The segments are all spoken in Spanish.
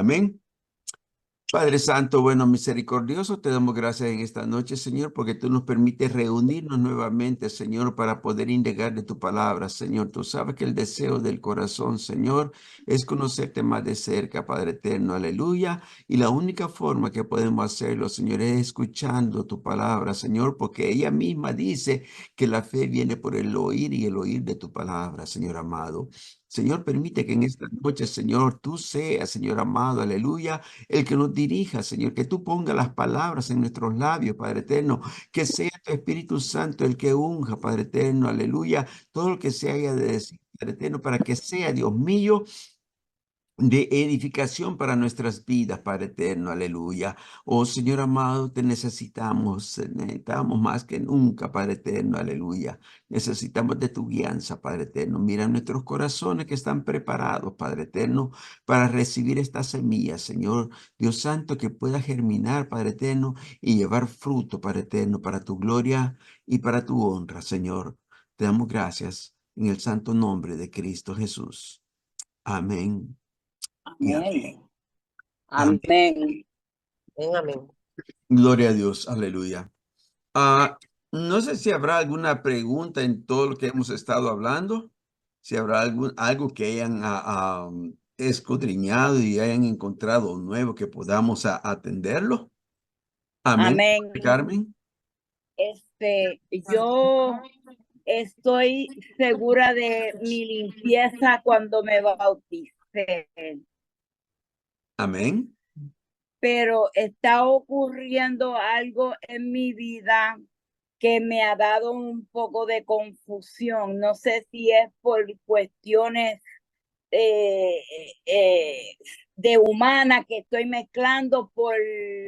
Amén. Padre Santo, bueno, misericordioso, te damos gracias en esta noche, Señor, porque tú nos permites reunirnos nuevamente, Señor, para poder indagar de tu palabra, Señor. Tú sabes que el deseo del corazón, Señor, es conocerte más de cerca, Padre eterno, aleluya. Y la única forma que podemos hacerlo, Señor, es escuchando tu palabra, Señor, porque ella misma dice que la fe viene por el oír y el oír de tu palabra, Señor amado. Señor, permite que en esta noche, Señor, tú seas, Señor amado, aleluya, el que nos dirija, Señor, que tú pongas las palabras en nuestros labios, Padre eterno, que sea tu Espíritu Santo el que unja, Padre eterno, aleluya, todo lo que se haya de decir, Padre eterno, para que sea, Dios mío, de edificación para nuestras vidas, Padre eterno, aleluya. Oh Señor amado, te necesitamos más que nunca, Padre eterno, aleluya. Necesitamos de tu guianza, Padre eterno. Mira nuestros corazones que están preparados, Padre eterno, para recibir esta semilla, Señor Dios Santo, que pueda germinar, Padre eterno, y llevar fruto, Padre eterno, para tu gloria y para tu honra, Señor. Te damos gracias en el santo nombre de Cristo Jesús. Amén. Y amén. Amén. Amén. Amén. Amén. Gloria a Dios. Aleluya. No sé si habrá alguna pregunta en todo lo que hemos estado hablando. Si habrá algo que hayan escudriñado y hayan encontrado nuevo que podamos atenderlo. Amén. Amén. Carmen. Yo estoy segura de mi limpieza cuando me bauticé, Amén. pero está ocurriendo algo en mi vida que me ha dado un poco de confusión. No sé si es por cuestiones de humana que estoy mezclando por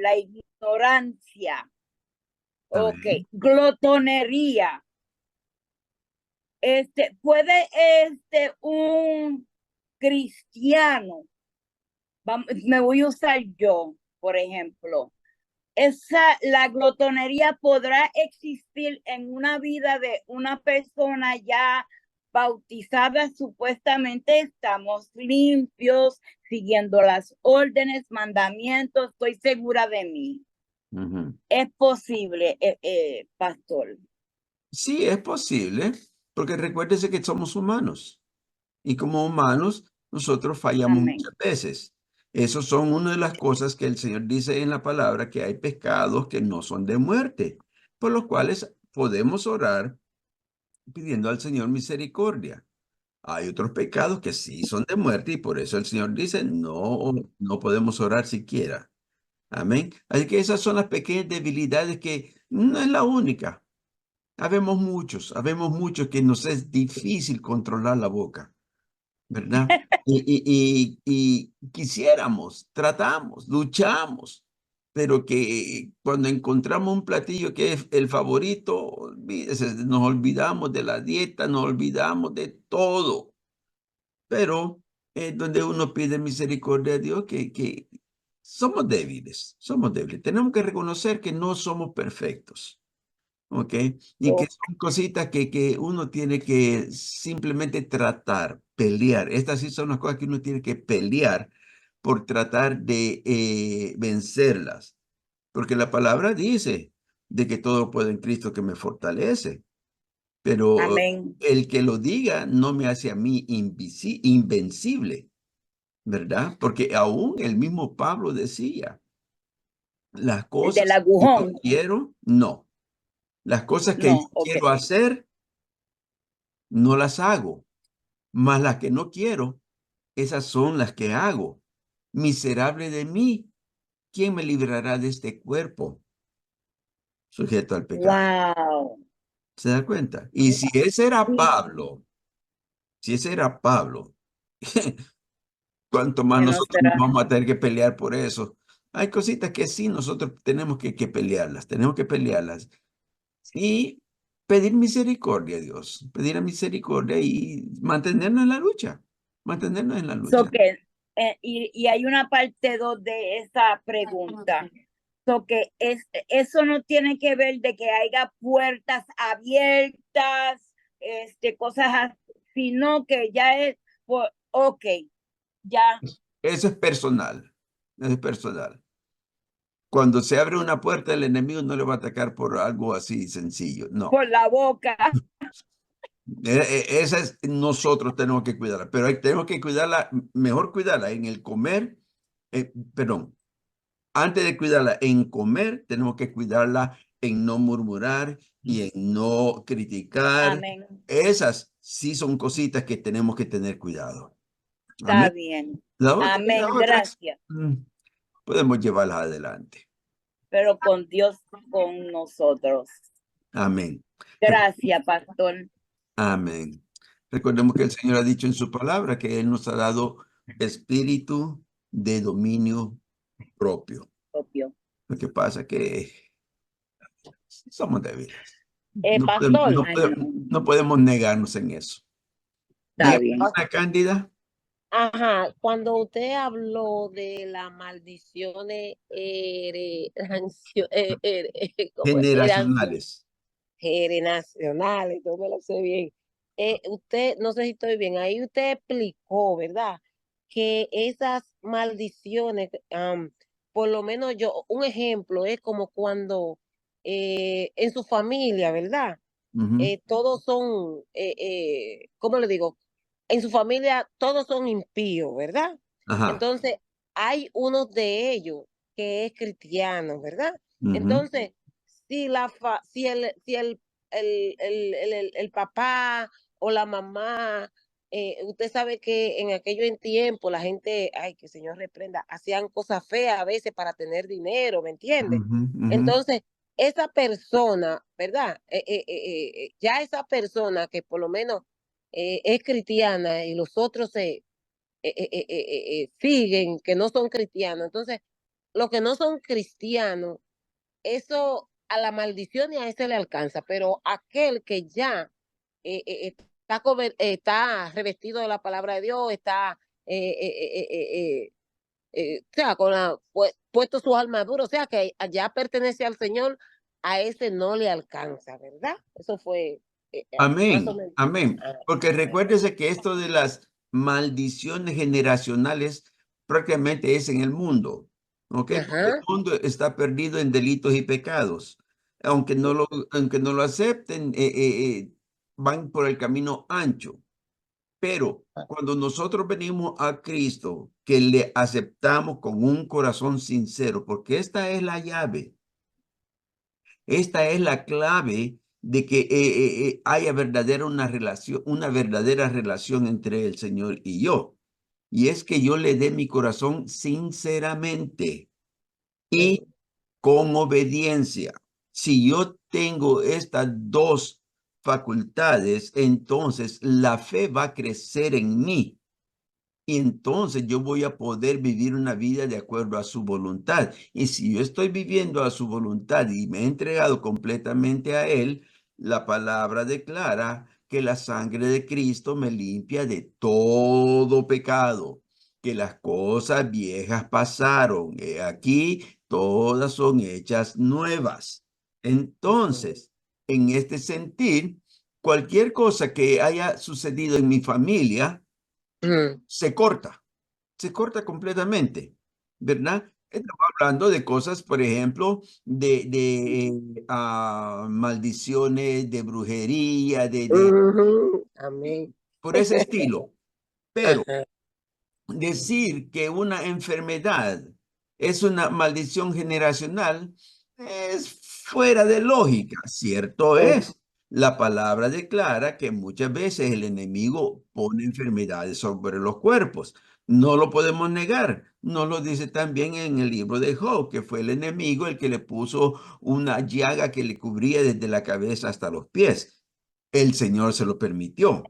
la ignorancia. Ok, Amén. glotonería. ¿Puede un cristiano, me voy a usar yo, por ejemplo, la glotonería podrá existir en una vida de una persona ya bautizada? Supuestamente estamos limpios, siguiendo las órdenes, mandamientos, estoy segura de mí. ¿Es posible, pastor? Sí, es posible, porque recuérdese que somos humanos. Y como humanos, nosotros fallamos Amén. muchas veces. Esas son una de las cosas que el Señor dice en la palabra, que hay pecados que no son de muerte, por los cuales podemos orar pidiendo al Señor misericordia. Hay otros pecados que sí son de muerte y por eso el Señor dice, no podemos orar siquiera. Amén. Así que esas son las pequeñas debilidades que no es la única. Habemos muchos que nos es difícil controlar la boca, ¿verdad? Y quisiéramos, tratamos, luchamos, pero que cuando encontramos un platillo que es el favorito, olvídese, nos olvidamos de la dieta, nos olvidamos de todo. Pero es donde uno pide misericordia a Dios, que somos débiles, somos débiles. Tenemos que reconocer que no somos perfectos. ¿Ok? Y que son cositas que uno tiene que simplemente tratar, pelear. Estas sí son las cosas que uno tiene que pelear por tratar de vencerlas. Porque la palabra dice de que todo puedo en Cristo que me fortalece. Pero Amén. el que lo diga no me hace a mí invencible, ¿verdad? Porque aún el mismo Pablo decía, las El del cosas que yo agujón. quiero, no. Las cosas que yo No, ok. quiero hacer, no las hago, mas las que no quiero, esas son las que hago. Miserable de mí, ¿quién me librará de este cuerpo sujeto al pecado? Wow. ¿Se da cuenta? Y si ese era Sí, Pablo, si ese era Pablo, cuánto más que no nosotros nos será. vamos a tener que pelear por eso. Hay cositas que sí nosotros tenemos que pelearlas, tenemos que pelearlas. Y pedir misericordia a Dios, pedir a misericordia y mantenernos en la lucha, mantenernos en la lucha. Y hay una parte 2 de esa pregunta. Eso no tiene que ver de que haya puertas abiertas, cosas así, sino que ya es, ok, ya. Eso es personal. es personal. Cuando se abre una puerta, el enemigo no le va a atacar por algo así sencillo, no. por la boca. Esa es, nosotros tenemos que cuidarla, pero tenemos que cuidarla, mejor cuidarla en el comer, perdón, antes de cuidarla en comer, tenemos que cuidarla en no murmurar y en no criticar. Amén. Esas sí son cositas que tenemos que tener cuidado. Está Amén. bien. Las Amén. otras, Gracias. podemos llevarlas adelante. Pero con Dios con nosotros. Amén. Gracias, pastor. Amén. Recordemos que el Señor ha dicho en su palabra que Él nos ha dado espíritu de dominio propio. Propio. Lo que pasa es que somos débiles. No podemos, Pastor, Ay, no. no podemos negarnos en eso. Está Dígame, bien. hermana Cándida. ajá, cuando usted habló de las maldiciones ¿cómo es? Generacionales. Nacionales, no me lo sé bien. Usted, no sé si estoy bien, ahí usted explicó, ¿verdad? Que esas maldiciones, por lo menos yo, un ejemplo es como cuando en su familia, ¿verdad? Ujú. Todos son, ¿cómo le digo? En su familia todos son impíos, ¿verdad? Ajá. Entonces, hay uno de ellos que es cristiano, ¿verdad? Ujú. Entonces, si el papá o la mamá, usted sabe que en aquellos tiempos la gente, ay, que el Señor reprenda, hacían cosas feas a veces para tener dinero, ¿me entiende? Ujú. Ujú. Entonces, esa persona, ¿verdad? Ya esa persona que por lo menos es cristiana y los otros siguen que no son cristianos. Entonces, los que no son cristianos, eso a la maldición y a ese le alcanza, pero aquel que ya está revestido de la palabra de Dios, está o sea, puesto su armadura, o sea, que ya pertenece al Señor, a ese no le alcanza, ¿verdad? Eso fue más o Amén. menos. Amén. Ah, Porque recuérdese que esto de las maldiciones generacionales prácticamente es en el mundo. ¿Ok? Porque el ajá. mundo está perdido en delitos y pecados. Aunque no lo acepten, van por el camino ancho. Pero cuando nosotros venimos a Cristo, que le aceptamos con un corazón sincero, porque esta es la llave, esta es la clave de que haya una verdadera relación entre el Señor y yo. Y es que yo le dé mi corazón sinceramente y con obediencia. Si yo tengo estas dos facultades, entonces la fe va a crecer en mí. Y entonces yo voy a poder vivir una vida de acuerdo a su voluntad. Y si yo estoy viviendo a su voluntad y me he entregado completamente a Él, la palabra declara que la sangre de Cristo me limpia de todo pecado, que las cosas viejas pasaron. He aquí, todas son hechas nuevas. Entonces, en este sentir, cualquier cosa que haya sucedido en mi familia, Mm, se corta completamente, ¿verdad? Estamos hablando de cosas, por ejemplo, de maldiciones, de brujería, ujú, amén. por ese estilo. Pero Ajá. decir que una enfermedad es una maldición generacional es fuera de lógica. Cierto es. La palabra declara que muchas veces el enemigo pone enfermedades sobre los cuerpos. No lo podemos negar. Nos lo dice también en el libro de Job, que fue el enemigo el que le puso una llaga que le cubría desde la cabeza hasta los pies. El Señor se lo permitió.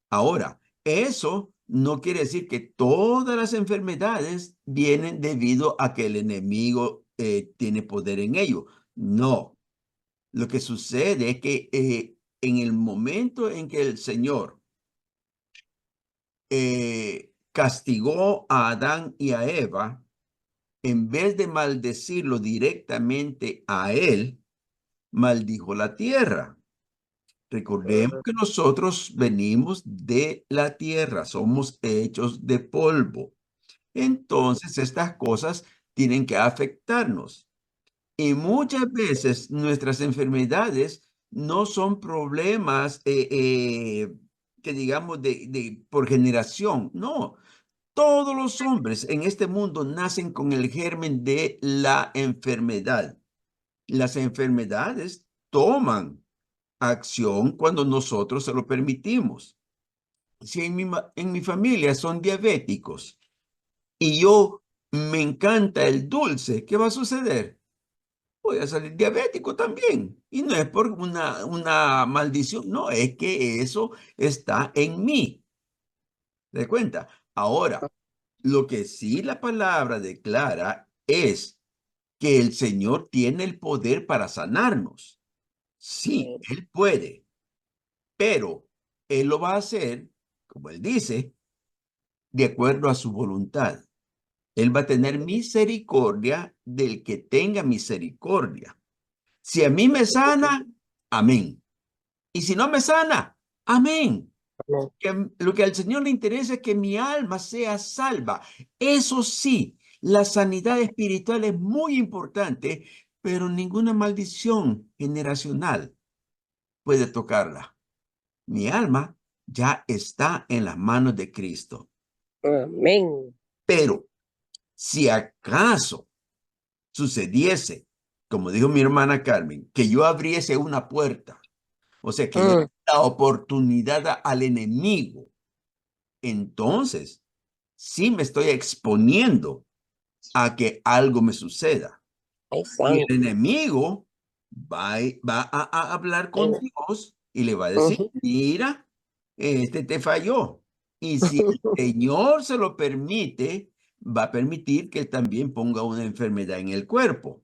Ahora, eso no quiere decir que todas las enfermedades vienen debido a que el enemigo tiene poder en ello. No, lo que sucede es que en el momento en que el Señor castigó a Adán y a Eva, en vez de maldecirlo directamente a él, maldijo la tierra. Recordemos que nosotros venimos de la tierra, somos hechos de polvo. Entonces, estas cosas tienen que afectarnos. Y muchas veces nuestras enfermedades no son problemas que digamos por generación. No, todos los hombres en este mundo nacen con el germen de la enfermedad. Las enfermedades toman acción cuando nosotros se lo permitimos. Si en mi familia son diabéticos y yo me encanta el dulce, ¿qué va a suceder? Voy a salir diabético también. Y no es por una maldición, no, es que eso está en mí. ¿Te das cuenta? Ahora, lo que sí la palabra declara es que el Señor tiene el poder para sanarnos. Sí, Él puede, pero Él lo va a hacer, como Él dice, de acuerdo a su voluntad. Él va a tener misericordia del que tenga misericordia. Si a mí me sana, amén. Y si no me sana, amén. Lo que al Señor le interesa es que mi alma sea salva. Eso sí, la sanidad espiritual es muy importante, pero ninguna maldición generacional puede tocarla. Mi alma ya está en las manos de Cristo. Amén. Pero si acaso sucediese, como dijo mi hermana Carmen, que yo abriese una puerta, o sea, que yo le la oportunidad al enemigo, entonces sí me estoy exponiendo a que algo me suceda. Ay, Y el santo. enemigo va a hablar con Dios y le va a decir, mira, este te falló. Y si el Señor se lo permite, va a permitir que él también ponga una enfermedad en el cuerpo.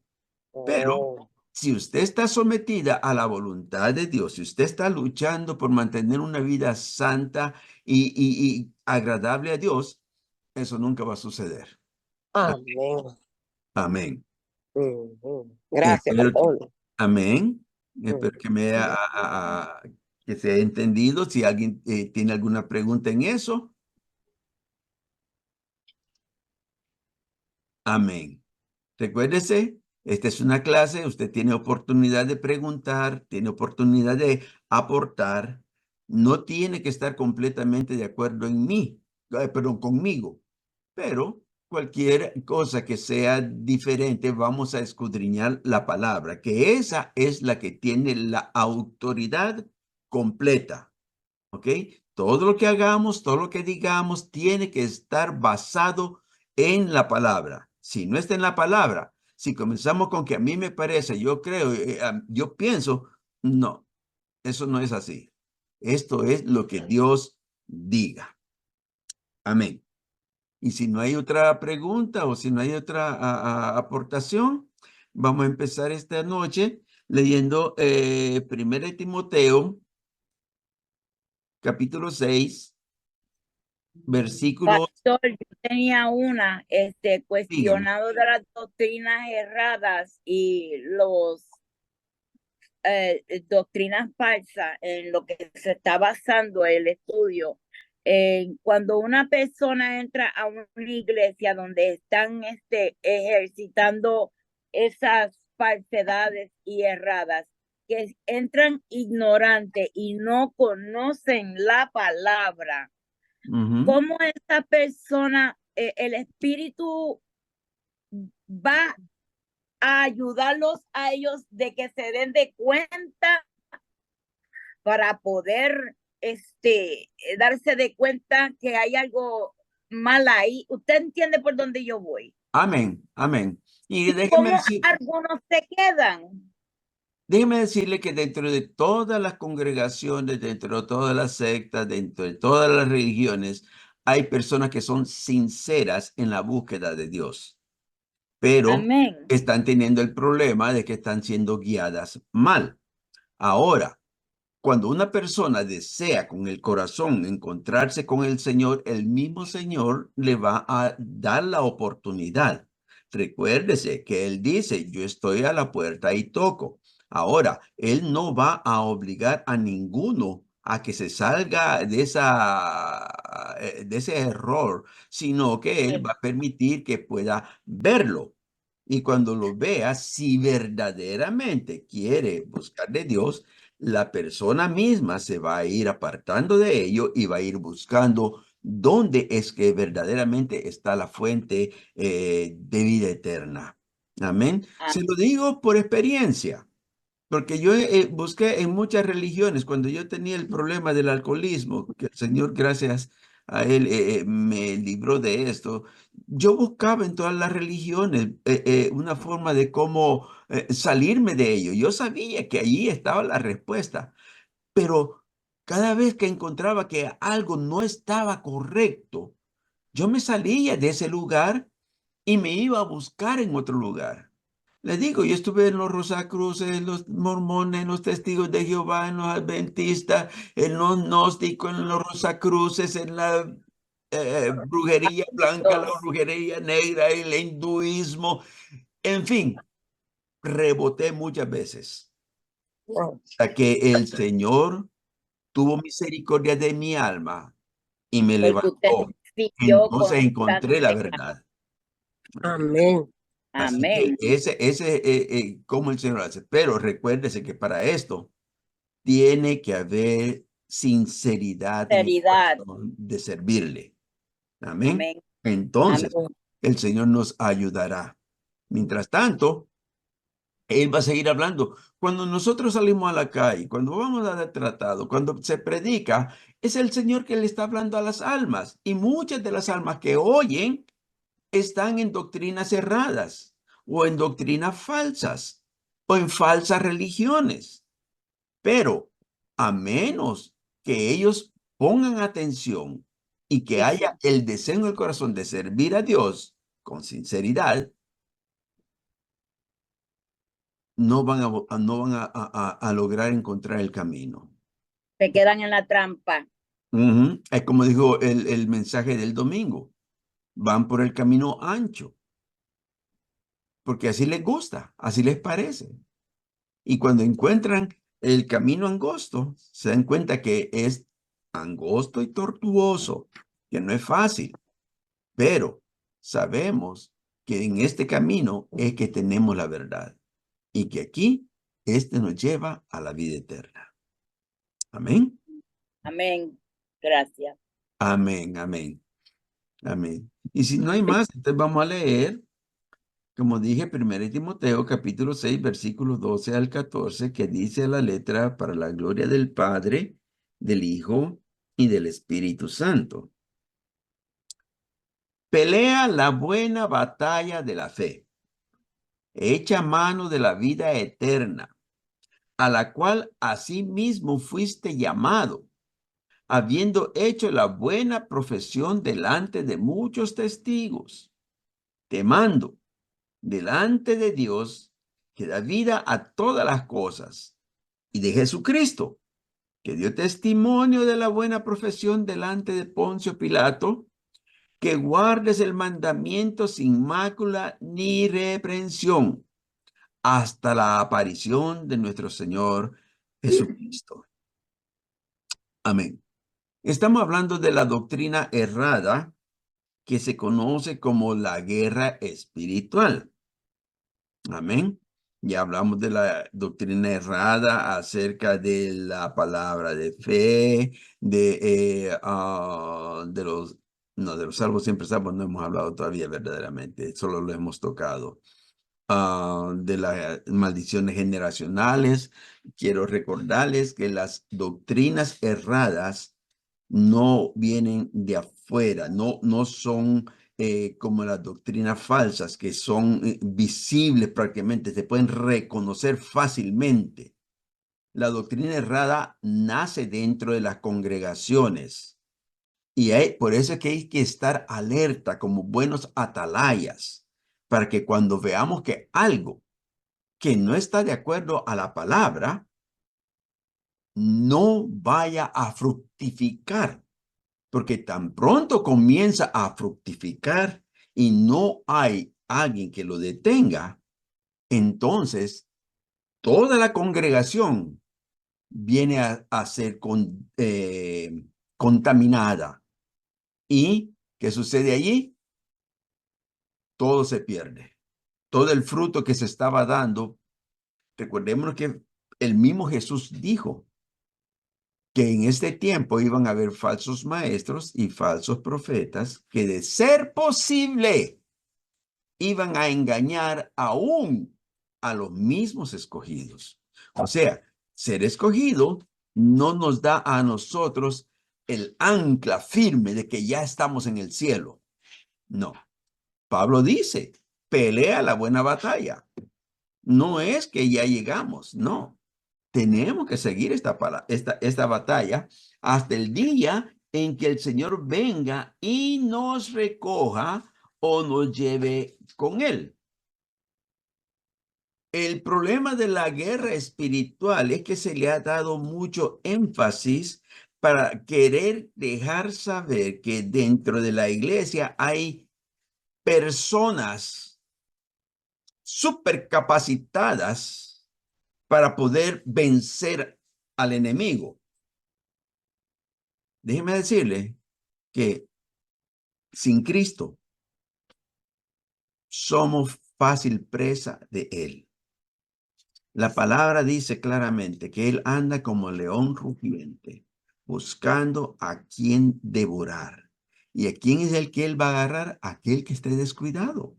Pero Oh, si usted está sometida a la voluntad de Dios, si usted está luchando por mantener una vida santa y agradable a Dios, eso nunca va a suceder. amén. Amén. Gracias, Espero que, pastor. amén. Mm. Espero que que se haya entendido. Si alguien tiene alguna pregunta en eso, amén. Recuérdese, esta es una clase, usted tiene oportunidad de preguntar, tiene oportunidad de aportar, no tiene que estar completamente de acuerdo en mí, perdón, conmigo, pero cualquier cosa que sea diferente, vamos a escudriñar la palabra, que esa es la que tiene la autoridad completa, ¿ok? Todo lo que hagamos, todo lo que digamos, tiene que estar basado en la palabra. Si no está en la palabra, si comenzamos con que a mí me parece, yo creo, yo pienso, no, eso no es así. Esto es lo que Dios diga. Amén. Y si no hay otra pregunta o si no hay otra aportación, vamos a empezar esta noche leyendo 1 Timoteo, capítulo 6, versículo. Pastor, yo tenía una, Dígame. cuestionado de las doctrinas erradas y los doctrinas falsas en lo que se está basando el estudio. Cuando una persona entra a una iglesia donde están ejercitando esas falsedades y erradas, que entran ignorantes y no conocen la palabra, Ujú. ¿cómo esa persona, el espíritu va a ayudarlos a ellos de que se den de cuenta para poder darse de cuenta que hay algo mal ahí? ¿Usted entiende por dónde yo voy? Amén, amén. Y ¿Y déjeme cómo decir, algunos se quedan? déjeme decirle que dentro de todas las congregaciones, dentro de todas las sectas, dentro de todas las religiones, hay personas que son sinceras en la búsqueda de Dios, pero Amén. están teniendo el problema de que están siendo guiadas mal. Ahora, cuando una persona desea con el corazón encontrarse con el mismo Señor le va a dar la oportunidad. Recuérdese que Él dice, yo estoy a la puerta y toco. Ahora, Él no va a obligar a ninguno a que se salga de ese error, sino que Él va a permitir que pueda verlo. Y cuando lo vea, si verdaderamente quiere buscar de Dios, la persona misma se va a ir apartando de ello y va a ir buscando dónde es que verdaderamente está la fuente de vida eterna. Amén. Se lo digo por experiencia. Porque yo busqué en muchas religiones, cuando yo tenía el problema del alcoholismo, que el Señor, gracias a Él, me libró de esto, yo buscaba en todas las religiones una forma de cómo salirme de ello. Yo sabía que allí estaba la respuesta, pero cada vez que encontraba que algo no estaba correcto, yo me salía de ese lugar y me iba a buscar en otro lugar. Les digo, yo estuve en los Rosacruces, en los mormones, en los testigos de Jehová, en los adventistas, en los gnósticos, en los Rosacruces, en la brujería blanca, la brujería negra, el hinduismo, en fin, reboté muchas veces. Wow. Hasta que el Señor tuvo misericordia de mi alma y me Porque usted levantó. siguió Entonces encontré la constantemente. verdad. Amén. Así que Amén. ese como el Señor hace. Pero recuérdese que para esto tiene que haber sinceridad en el Sinceridad. corazón de servirle. Amén. Amén. Entonces, Amén. el Señor nos ayudará. Mientras tanto, Él va a seguir hablando. Cuando nosotros salimos a la calle, cuando vamos a dar tratado, cuando se predica, es el Señor que le está hablando a las almas. Y muchas de las almas que oyen están en doctrinas erradas o en doctrinas falsas o en falsas religiones. Pero a menos que ellos pongan atención y que haya el deseo en el corazón de servir a Dios con sinceridad, no van a lograr encontrar el camino. Se quedan en la trampa. Es como dijo el mensaje del domingo. Van por el camino ancho, porque así les gusta, así les parece. Y cuando encuentran el camino angosto, se dan cuenta que es angosto y tortuoso, que no es fácil, pero sabemos que en este camino es que tenemos la verdad y que aquí este nos lleva a la vida eterna. Amén. Amén. Gracias. Amén, amén, amén. Y si no hay más, entonces vamos a leer, como dije, 1 Timoteo capítulo 6, versículos 12 al 14, que dice la letra para la gloria del Padre, del Hijo y del Espíritu Santo. Pelea la buena batalla de la fe. Echa mano de la vida eterna, a la cual asimismo fuiste llamado, habiendo hecho la buena profesión delante de muchos testigos. Te mando delante de Dios, que da vida a todas las cosas, y de Jesucristo, que dio testimonio de la buena profesión delante de Poncio Pilato, que guardes el mandamiento sin mácula ni reprensión hasta la aparición de nuestro Señor Jesucristo. Amén. Estamos hablando de la doctrina errada que se conoce como la guerra espiritual. Amén. Ya hablamos de la doctrina errada acerca de la palabra de fe, de los, no, de los salvos siempre salvos no hemos hablado todavía verdaderamente, solo lo hemos tocado. De las maldiciones generacionales, quiero recordarles que las doctrinas erradas no vienen de afuera, no son como las doctrinas falsas, que son visibles prácticamente, se pueden reconocer fácilmente. La doctrina errada nace dentro de las congregaciones y por eso es que hay que estar alerta como buenos atalayas para que cuando veamos que algo que no está de acuerdo a la palabra, no vaya a fructificar, porque tan pronto comienza a fructificar y no hay alguien que lo detenga, entonces toda la congregación viene a ser contaminada. ¿Y qué sucede allí? Todo se pierde. todo el fruto que se estaba dando, recordemos que el mismo Jesús dijo que en este tiempo iban a haber falsos maestros y falsos profetas que, de ser posible, iban a engañar aún a los mismos escogidos. O sea, ser escogido no nos da a nosotros el ancla firme de que ya estamos en el cielo. No. Pablo dice, pelea la buena batalla. No es que ya llegamos, no. Tenemos que seguir esta batalla hasta el día en que el Señor venga y nos recoja o nos lleve con él. El problema de la guerra espiritual es que se le ha dado mucho énfasis para querer dejar saber que dentro de la iglesia hay personas supercapacitadas para poder vencer al enemigo. Déjeme decirle que sin Cristo somos fácil presa de él. La palabra dice claramente que él anda como león rugiente, buscando a quien devorar. ¿Y a quién es el que él va a agarrar? Aquel que esté descuidado,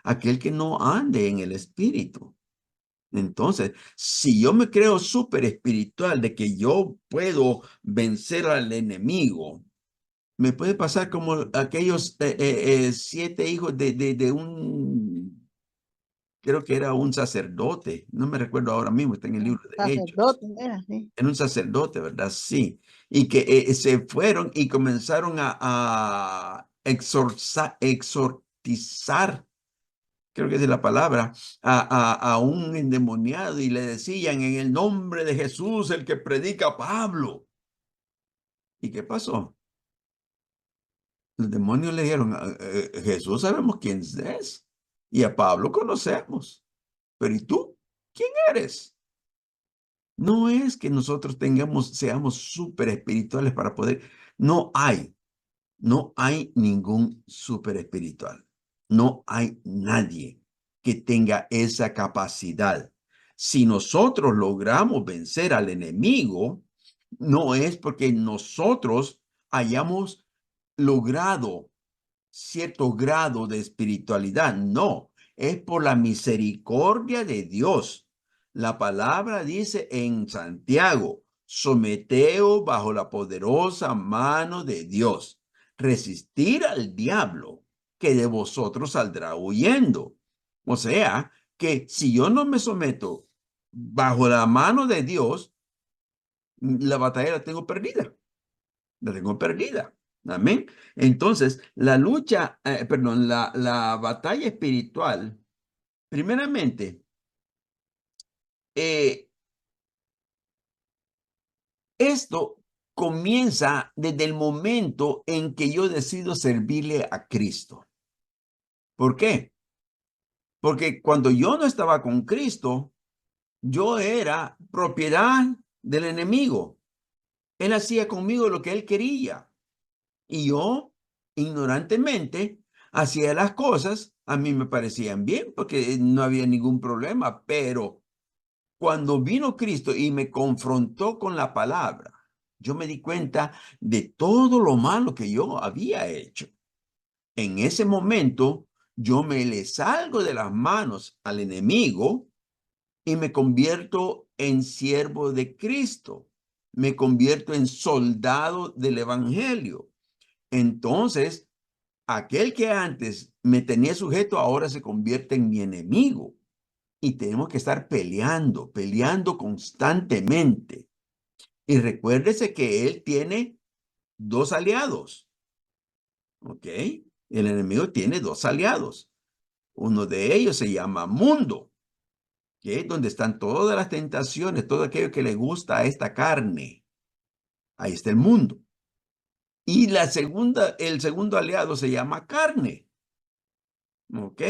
aquel que no ande en el espíritu. Entonces, si yo me creo súper espiritual de que yo puedo vencer al enemigo, me puede pasar como aquellos 7 hijos de un, creo que era un sacerdote, no me recuerdo ahora mismo, está en el libro de Hechos. Sacerdote, era así. Era un sacerdote, ¿verdad? Sí. Y que se fueron y comenzaron a exorcizar, creo que es la palabra, a un endemoniado, y le decían, en el nombre de Jesús, el que predica Pablo. ¿Y qué pasó? Los demonios le dijeron, Jesús sabemos quién es, y a Pablo conocemos, pero ¿y tú? ¿Quién eres? No es que nosotros seamos súper espirituales para poder, no hay ningún súper espiritual. No hay nadie que tenga esa capacidad. Si nosotros logramos vencer al enemigo, no es porque nosotros hayamos logrado cierto grado de espiritualidad. No, es por la misericordia de Dios. La palabra dice en Santiago, someteos bajo la poderosa mano de Dios. Resistir al diablo, que de vosotros saldrá huyendo. O sea, que si yo no me someto bajo la mano de Dios, la batalla la tengo perdida. La tengo perdida. Amén. Entonces, la lucha, perdón, la batalla espiritual, primeramente, esto comienza desde el momento en que yo decido servirle a Cristo. ¿Por qué? Porque cuando yo no estaba con Cristo, yo era propiedad del enemigo. Él hacía conmigo lo que él quería. Y yo, ignorantemente, hacía las cosas, a mí me parecían bien, porque no había ningún problema. Pero cuando vino Cristo y me confrontó con la palabra, yo me di cuenta de todo lo malo que yo había hecho. En ese momento, yo me le salgo de las manos al enemigo y me convierto en siervo de Cristo. Me convierto en soldado del evangelio. Entonces, aquel que antes me tenía sujeto ahora se convierte en mi enemigo. Y tenemos que estar peleando constantemente. Y recuérdese que él tiene 2 aliados. ¿Ok? El enemigo tiene 2 aliados. Uno de ellos se llama mundo, que es donde están todas las tentaciones, todo aquello que le gusta a esta carne. Ahí está el mundo. Y el segundo aliado se llama carne. ¿Ok?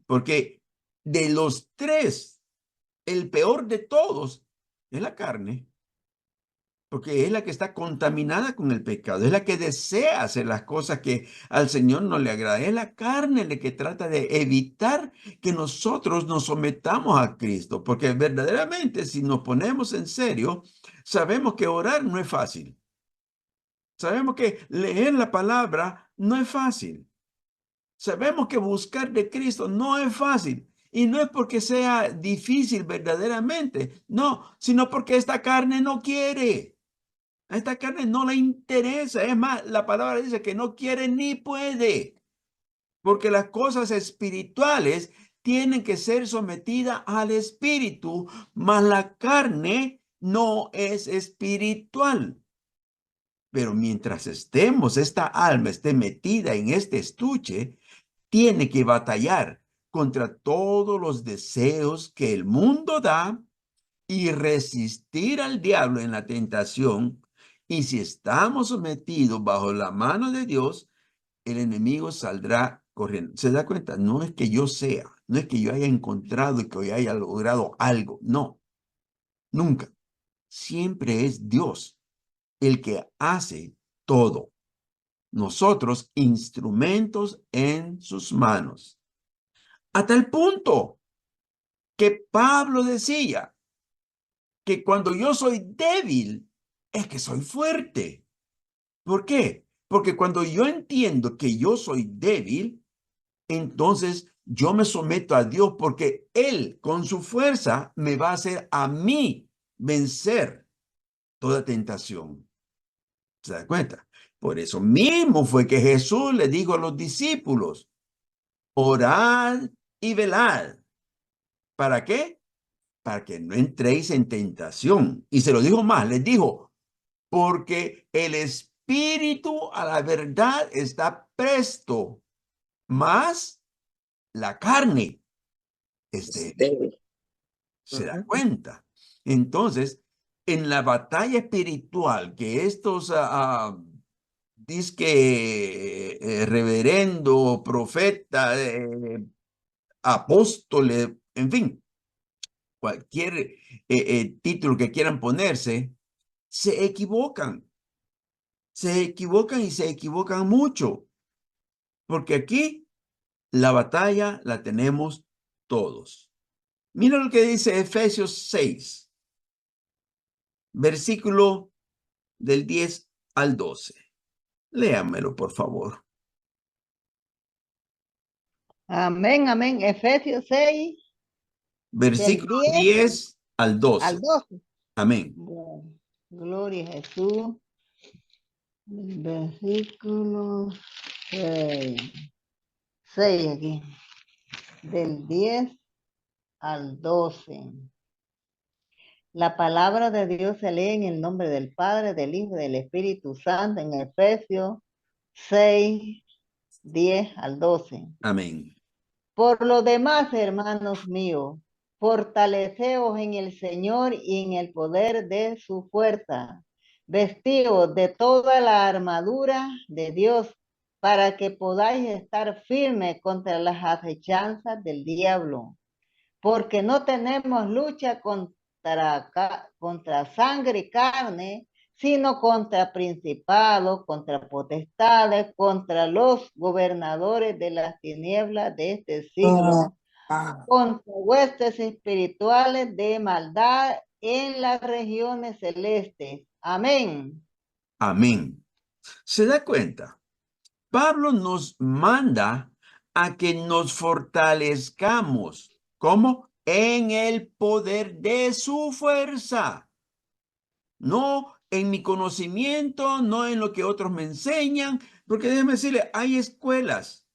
Porque de los 3, el peor de todos es la carne. porque es la que está contaminada con el pecado, es la que desea hacer las cosas que al Señor no le agrada, es la carne la que trata de evitar que nosotros nos sometamos a Cristo, porque verdaderamente si nos ponemos en serio, sabemos que orar no es fácil, sabemos que leer la palabra no es fácil, sabemos que buscar de Cristo no es fácil. Y no es porque sea difícil verdaderamente, no, sino porque esta carne no quiere. A esta carne no le interesa. Es más, la palabra dice que no quiere ni puede. Porque las cosas espirituales tienen que ser sometidas al espíritu, mas la carne no es espiritual. Pero mientras esta alma esté metida en este estuche, tiene que batallar contra todos los deseos que el mundo da y resistir al diablo en la tentación. Y si estamos sometidos bajo la mano de Dios, el enemigo saldrá corriendo. ¿Se da cuenta? No es que yo sea, no es que yo haya encontrado y que yo haya logrado algo. No, nunca. Siempre es Dios el que hace todo. Nosotros, instrumentos en sus manos. Hasta el punto que Pablo decía que cuando yo soy débil, es que soy fuerte. ¿Por qué? Porque cuando yo entiendo que yo soy débil, entonces yo me someto a Dios porque Él con su fuerza me va a hacer a mí vencer toda tentación. ¿Se da cuenta? Por eso mismo fue que Jesús le dijo a los discípulos, orad y velad. ¿Para qué? Para que no entréis en tentación. Y se lo dijo más, les dijo, porque el espíritu a la verdad está presto, mas la carne es débil. ¿Se da cuenta? Entonces, en la batalla espiritual que estos dizque reverendo, profeta, apóstoles, en fin, cualquier título que quieran ponerse, se equivocan y se equivocan mucho, porque aquí la batalla la tenemos todos. Mira lo que dice Efesios 6, versículo del 10 al 12. Léamelo, por favor. Amén, amén. Efesios 6, Versículo del 10 10 al 12. al 12. Amén. Bueno, gloria a Jesús. Versículo 6. 6 aquí. Del 10 al 12. La palabra de Dios se lee en el nombre del Padre, del Hijo y del Espíritu Santo en Efesios 6, 10 al 12. Amén. Por lo demás, hermanos míos, fortaleceos en el Señor y en el poder de su fuerza. Vestidos de toda la armadura de Dios para que podáis estar firmes contra las acechanzas del diablo. Porque no tenemos lucha contra sangre y carne, sino contra principados, contra potestades, contra los gobernadores de las tinieblas de este siglo, contra huestes espirituales de maldad en las regiones celestes. Amén. Amén. ¿Se da cuenta? Pablo nos manda a que nos fortalezcamos. ¿Cómo? En el poder de su fuerza. No en mi conocimiento, no en lo que otros me enseñan, porque déjeme decirle, hay escuelas,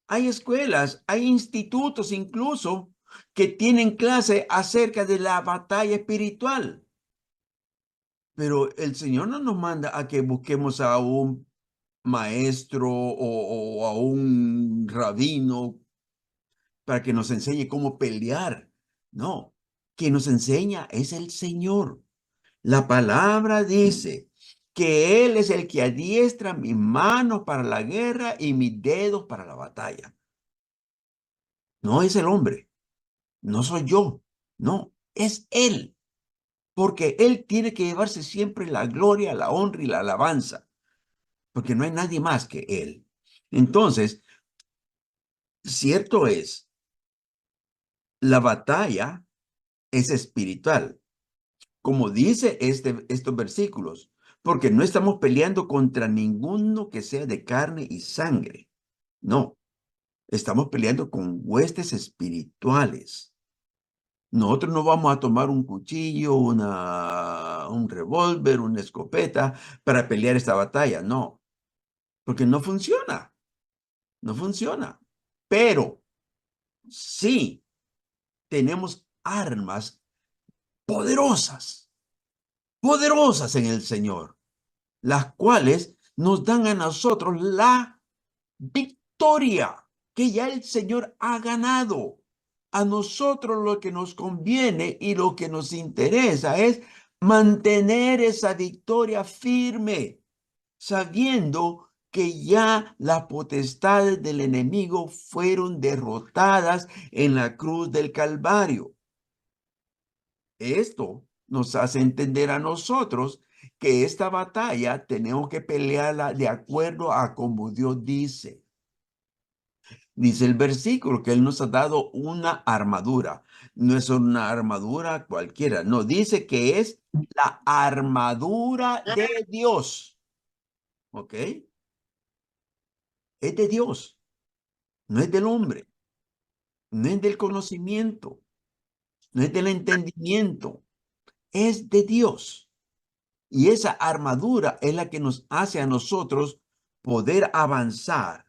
hay institutos incluso que tienen clase acerca de la batalla espiritual. Pero el Señor no nos manda a que busquemos a un maestro o a un rabino para que nos enseñe cómo pelear. No, quien nos enseña es el Señor. La palabra dice que Él es el que adiestra mis manos para la guerra y mis dedos para la batalla. No es el hombre, no soy yo, no, es Él. porque Él tiene que llevarse siempre la gloria, la honra y la alabanza, porque no hay nadie más que Él. Entonces, cierto es, la batalla es espiritual, como dice estos versículos, porque no estamos peleando contra ninguno que sea de carne y sangre. No, estamos peleando con huestes espirituales. Nosotros no vamos a tomar un cuchillo, un revólver, una escopeta para pelear esta batalla, no, porque no funciona, no funciona. Pero sí tenemos armas poderosas, poderosas en el Señor, las cuales nos dan a nosotros la victoria que ya el Señor ha ganado. A nosotros lo que nos conviene y lo que nos interesa es mantener esa victoria firme, sabiendo que ya las potestades del enemigo fueron derrotadas en la cruz del Calvario. Esto nos hace entender a nosotros que esta batalla tenemos que pelearla de acuerdo a como Dios dice. Dice el versículo que Él nos ha dado una armadura. No es una armadura cualquiera. No, dice que es la armadura de Dios. ¿Ok? Es de Dios. No es del hombre. No es del conocimiento. No es del entendimiento. Es de Dios. Y esa armadura es la que nos hace a nosotros poder avanzar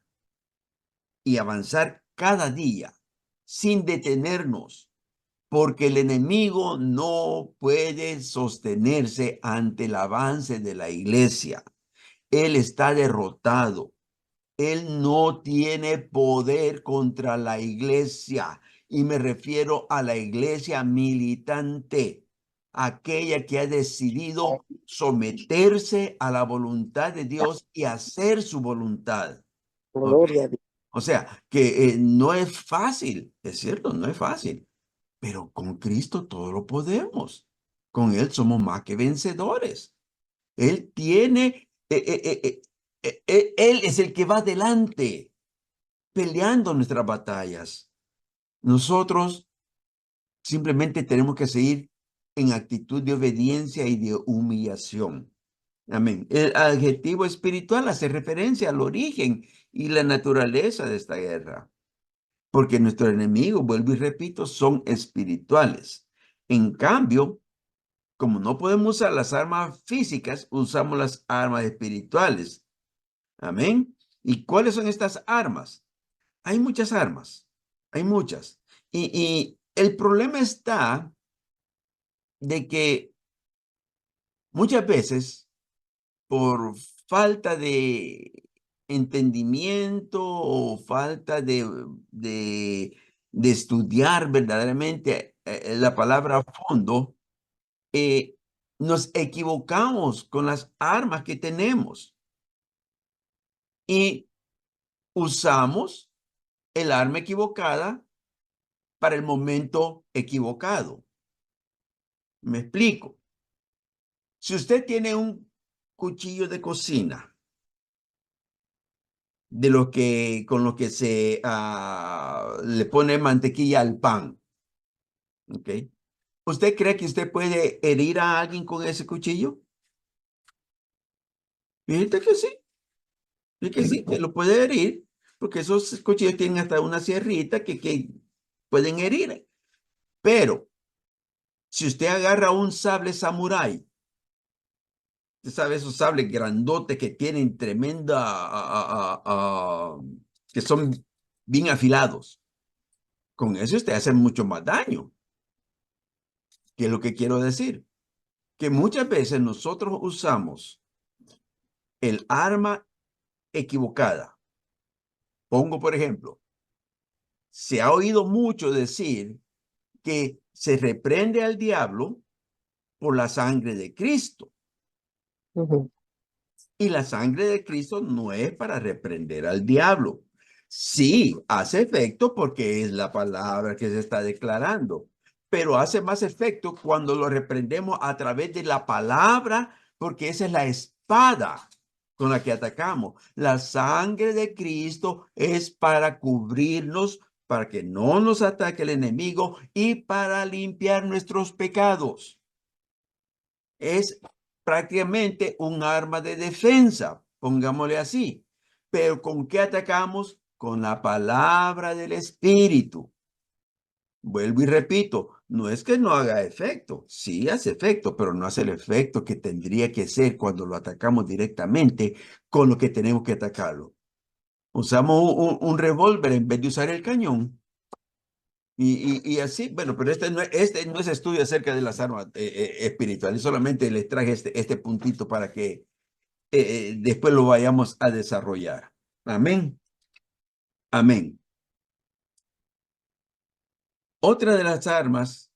y avanzar cada día sin detenernos, porque el enemigo no puede sostenerse ante el avance de la iglesia. Él está derrotado. Él no tiene poder contra la iglesia, y me refiero a la iglesia militante, aquella que ha decidido someterse a la voluntad de Dios y hacer su voluntad. ¿Ok? Gloria a Dios. O sea, que no es fácil, es cierto, no es fácil, pero con Cristo todo lo podemos. Con Él somos más que vencedores. Él tiene, Él es el que va adelante peleando nuestras batallas. Nosotros simplemente tenemos que seguir en actitud de obediencia y de humillación. Amén. El adjetivo espiritual hace referencia al origen y la naturaleza de esta guerra, porque nuestros enemigos, vuelvo y repito, son espirituales. En cambio, como no podemos usar las armas físicas, usamos las armas espirituales. Amén. ¿Y cuáles son estas armas? Hay muchas armas, hay muchas. Y el problema está de que muchas veces, por falta de entendimiento o falta de estudiar verdaderamente la palabra a fondo, nos equivocamos con las armas que tenemos y usamos el arma equivocada para el momento equivocado. Me explico. Si usted tiene un cuchillo de cocina, de lo que con lo que se le pone mantequilla al pan, ¿ok? ¿Usted cree que usted puede herir a alguien con ese cuchillo? Fíjate que sí. Y que sí, que lo puede herir, porque esos cuchillos tienen hasta una sierrita que pueden herir. Pero si usted agarra un sable samurái, usted sabe esos sables grandotes que tienen que son bien afilados, con eso usted hace mucho más daño. ¿Qué es lo que quiero decir? Que muchas veces nosotros usamos el arma equivocada. Pongo, por ejemplo, se ha oído mucho decir que se reprende al diablo por la sangre de Cristo. Y la sangre de Cristo no es para reprender al diablo. Sí, hace efecto porque es la palabra que se está declarando, pero hace más efecto cuando lo reprendemos a través de la palabra, porque esa es la espada con la que atacamos. La sangre de Cristo es para cubrirnos, para que no nos ataque el enemigo y para limpiar nuestros pecados. Es prácticamente un arma de defensa, pongámosle así. Pero ¿con qué atacamos? Con la palabra del Espíritu. Vuelvo y repito, no es que no haga efecto, sí hace efecto, pero no hace el efecto que tendría que ser cuando lo atacamos directamente con lo que tenemos que atacarlo. Usamos un revólver en vez de usar el cañón. Y así, bueno, pero este no es estudio acerca de las armas espirituales, solamente les traje este puntito para que después lo vayamos a desarrollar. Amén. Amén. Otra de las armas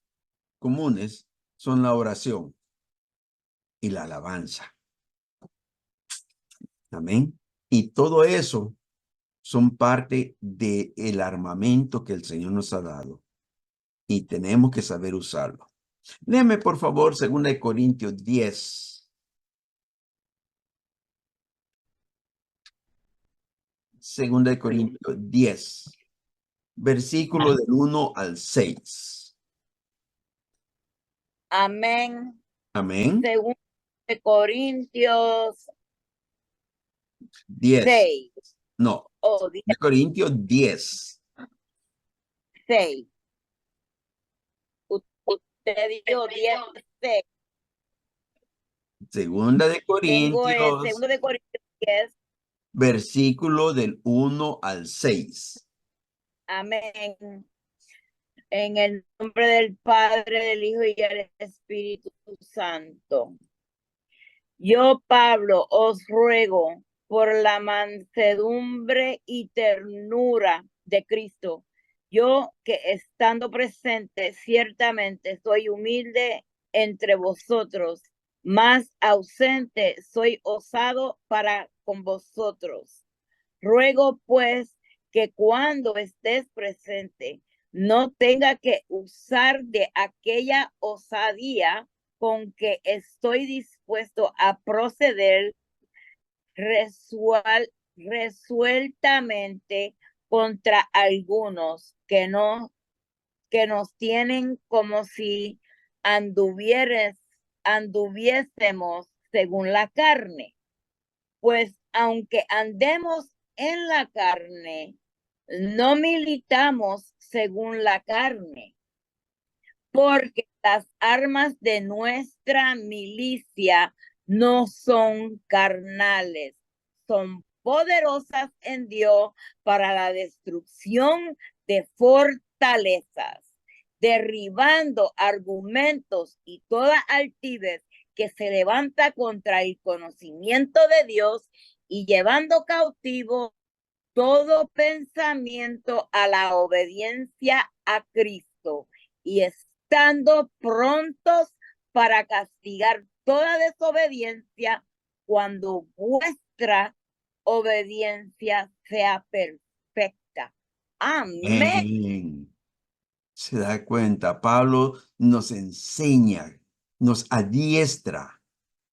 comunes son la oración y la alabanza. Amén. Y todo eso son parte del armamento que el Señor nos ha dado y tenemos que saber usarlo. Léeme, por favor, 2 Corintios 10. 2 Corintios 10, versículo del 1 al 6. Amén. Amén. 2 Corintios 10. 6. No, Oh, 2 Corintios 10. 6. Usted dijo 10, 6. Segunda de Tengo el Corintios, 2 Corintios 10. versículo del 1 al 6. Amén. En el nombre del Padre, del Hijo y del Espíritu Santo. Yo, Pablo, os ruego por la mansedumbre y ternura de Cristo. Yo que estando presente, ciertamente soy humilde entre vosotros, más ausente soy osado para con vosotros. Ruego pues que cuando estés presente no tenga que usar de aquella osadía con que estoy dispuesto a proceder resueltamente contra algunos que nos tienen como si anduviésemos según la carne. Pues aunque andemos en la carne, no militamos según la carne, porque las armas de nuestra milicia no son carnales, son poderosas en Dios para la destrucción de fortalezas, derribando argumentos y toda altivez que se levanta contra el conocimiento de Dios y llevando cautivo todo pensamiento a la obediencia a Cristo y estando prontos para castigar toda desobediencia cuando vuestra obediencia sea perfecta. Amén. Se da cuenta, Pablo nos enseña, nos adiestra,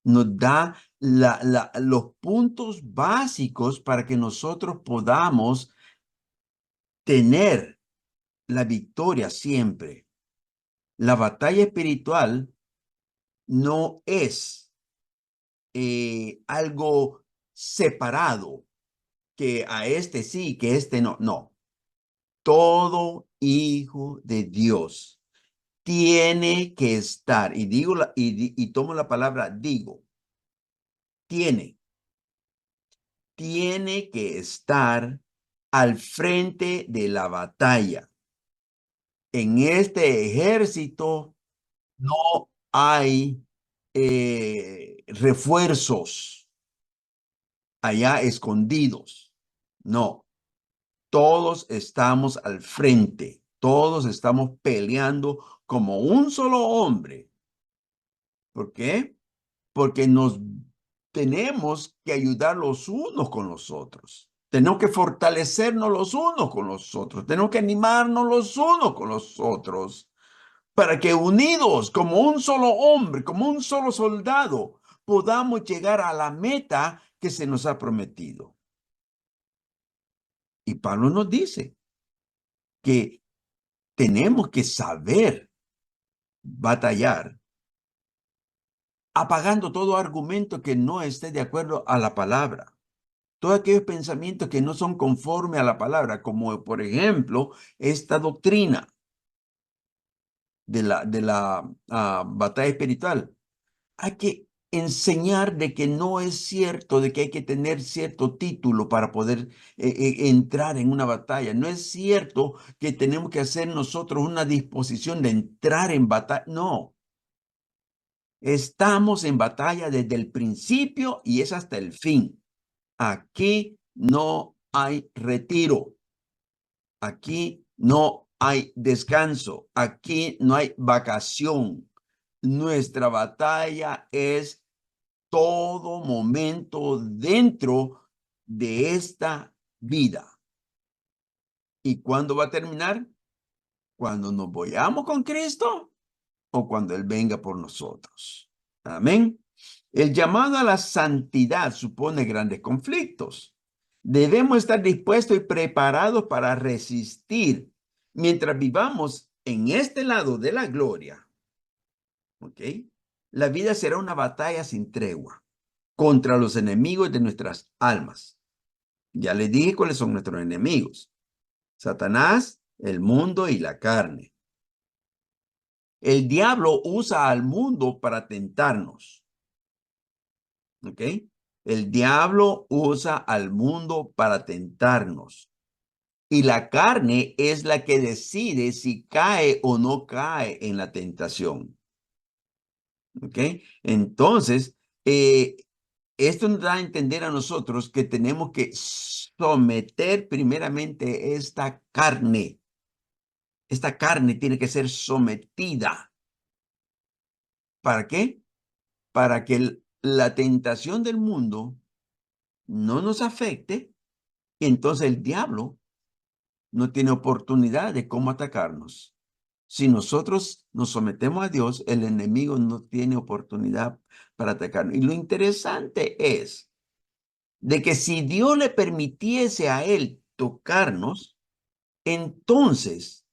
nos da los puntos básicos para que nosotros podamos tener la victoria siempre. La batalla espiritual no es algo separado, que a este sí, que este no. No. Todo hijo de Dios tiene que estar, y digo y tomo la palabra digo, tiene que estar al frente de la batalla. En este ejército no hay refuerzos allá escondidos. No, todos estamos al frente, todos estamos peleando como un solo hombre. ¿Por qué? Porque nos tenemos que ayudar los unos con los otros. Tenemos que fortalecernos los unos con los otros. Tenemos que animarnos los unos con los otros. para que unidos como un solo hombre, como un solo soldado, podamos llegar a la meta que se nos ha prometido. Y Pablo nos dice que tenemos que saber batallar, apagando todo argumento que no esté de acuerdo a la palabra. Todos aquellos pensamientos que no son conforme a la palabra, como por ejemplo esta doctrina de la batalla espiritual. Hay que enseñar de que no es cierto, de que hay que tener cierto título para poder entrar en una batalla. No es cierto que tenemos que hacer nosotros una disposición de entrar en batalla. No. Estamos en batalla desde el principio y es hasta el fin. Aquí no hay retiro. Aquí no hay descanso. Aquí no hay vacación. Nuestra batalla es todo momento dentro de esta vida. ¿Y cuándo va a terminar? Cuando nos vayamos con Cristo o cuando Él venga por nosotros. Amén. El llamado a la santidad supone grandes conflictos. Debemos estar dispuestos y preparados para resistir mientras vivamos en este lado de la gloria. ¿Ok? La vida será una batalla sin tregua contra los enemigos de nuestras almas. Ya les dije cuáles son nuestros enemigos. Satanás, el mundo y la carne. El diablo usa al mundo para tentarnos. ¿Ok? El diablo usa al mundo para tentarnos. Y la carne es la que decide si cae o no cae en la tentación. ¿Ok? Entonces, esto nos da a entender a nosotros que tenemos que someter primeramente esta carne. Esta carne tiene que ser sometida. ¿Para qué? Para que la tentación del mundo no nos afecte. Y entonces el diablo no tiene oportunidad de cómo atacarnos. Si nosotros nos sometemos a Dios, el enemigo no tiene oportunidad para atacarnos. Y lo interesante es de que si Dios le permitiese a él tocarnos, entonces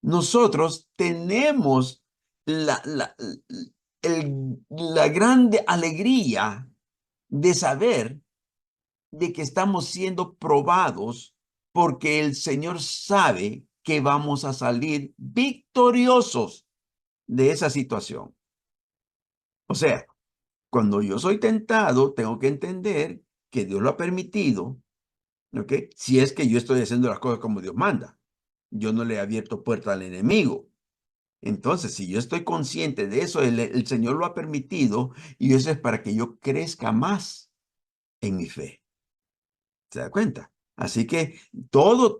nosotros tenemos la grande alegría de saber de que estamos siendo probados porque el Señor sabe que vamos a salir victoriosos de esa situación. O sea, cuando yo soy tentado, tengo que entender que Dios lo ha permitido, ¿ok? Si es que yo estoy haciendo las cosas como Dios manda. Yo no le he abierto puerta al enemigo. Entonces, si yo estoy consciente de eso, el Señor lo ha permitido y eso es para que yo crezca más en mi fe. ¿Se da cuenta? Así que todo,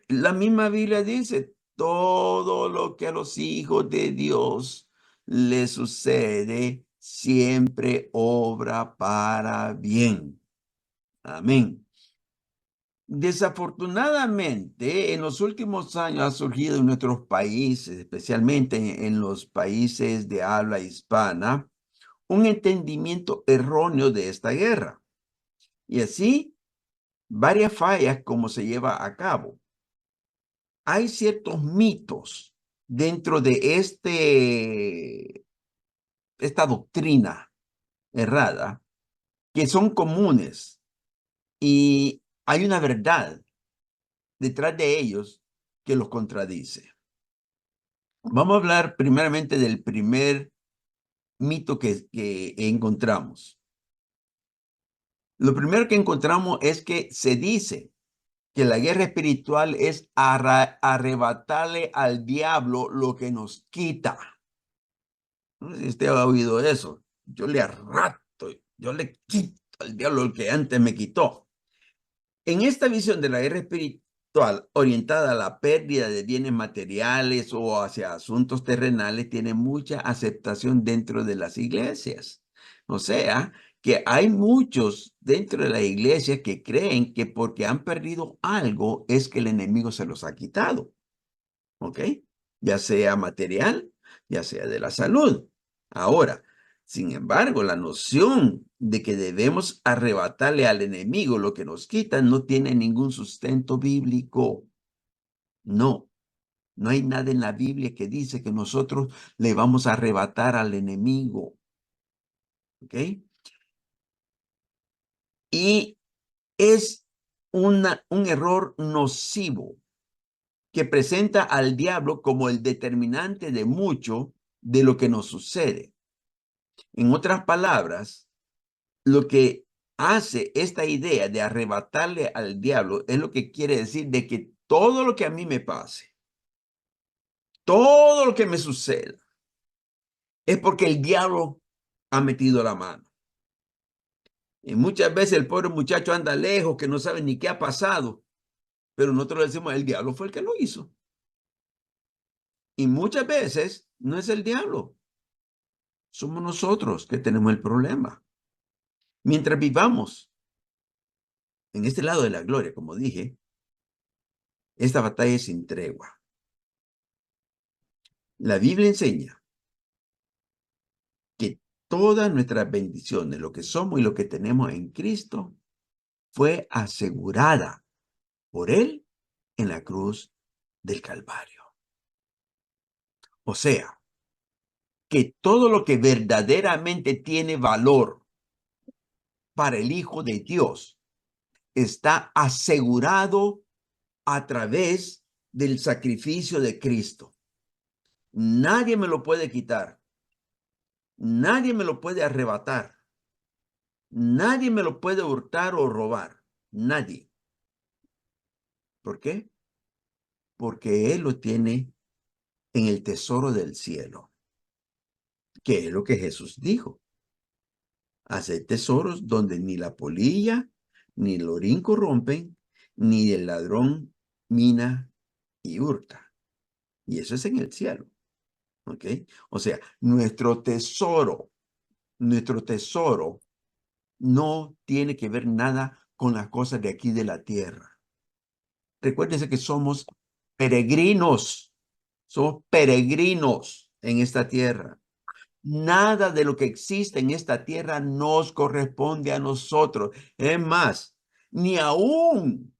la misma Biblia dice, todo lo que a los hijos de Dios les sucede, siempre obra para bien. Amén. Desafortunadamente, en los últimos años ha surgido en nuestros países, especialmente en los países de habla hispana, un entendimiento erróneo de esta guerra. Y así, varias fallas como se lleva a cabo. Hay ciertos mitos dentro de esta doctrina errada que son comunes y hay una verdad detrás de ellos que los contradice. Vamos a hablar primeramente del primer mito que encontramos. Lo primero que encontramos es que se dice que la guerra espiritual es arrebatarle al diablo lo que nos quita. No sé si usted ha oído eso. Yo le arrebato, yo le quito al diablo lo que antes me quitó. En esta visión de la guerra espiritual orientada a la pérdida de bienes materiales o hacia asuntos terrenales, tiene mucha aceptación dentro de las iglesias. O sea, que hay muchos dentro de la iglesia que creen que porque han perdido algo es que el enemigo se los ha quitado. ¿Ok? Ya sea material, ya sea de la salud. Ahora, sin embargo, la noción de que debemos arrebatarle al enemigo lo que nos quita no tiene ningún sustento bíblico. No, no hay nada en la Biblia que dice que nosotros le vamos a arrebatar al enemigo. ¿Ok? Y es un error nocivo que presenta al diablo como el determinante de mucho de lo que nos sucede. En otras palabras, lo que hace esta idea de arrebatarle al diablo es lo que quiere decir de que todo lo que a mí me pase, todo lo que me suceda, es porque el diablo ha metido la mano. Y muchas veces el pobre muchacho anda lejos, que no sabe ni qué ha pasado, pero nosotros le decimos, el diablo fue el que lo hizo. Y muchas veces no es el diablo, somos nosotros que tenemos el problema. Mientras vivamos en este lado de la gloria, como dije, esta batalla es sin tregua. La Biblia enseña que todas nuestras bendiciones, lo que somos y lo que tenemos en Cristo, fue asegurada por Él en la cruz del Calvario. O sea, que todo lo que verdaderamente tiene valor para el Hijo de Dios está asegurado a través del sacrificio de Cristo. Nadie me lo puede quitar. Nadie me lo puede arrebatar. Nadie me lo puede hurtar o robar. Nadie. ¿Por qué? Porque Él lo tiene en el tesoro del cielo, que es lo que Jesús dijo. Hacer tesoros donde ni la polilla, ni el orín corrompen, ni el ladrón mina y hurta. Y eso es en el cielo. ¿Ok? O sea, nuestro tesoro no tiene que ver nada con las cosas de aquí de la tierra. Recuérdense que somos peregrinos en esta tierra. Nada de lo que existe en esta tierra nos corresponde a nosotros. Es más, ni aún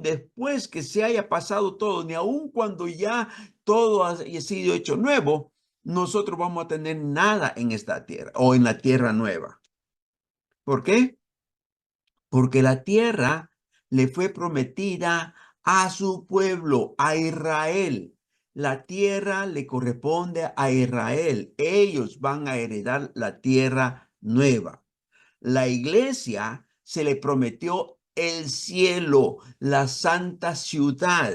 después que se haya pasado todo, ni aún cuando ya todo haya sido hecho nuevo, nosotros vamos a tener nada en esta tierra o en la tierra nueva. ¿Por qué? Porque la tierra le fue prometida a su pueblo, a Israel. La tierra le corresponde a Israel. Ellos van a heredar la tierra nueva. La iglesia se le prometió el cielo, la santa ciudad,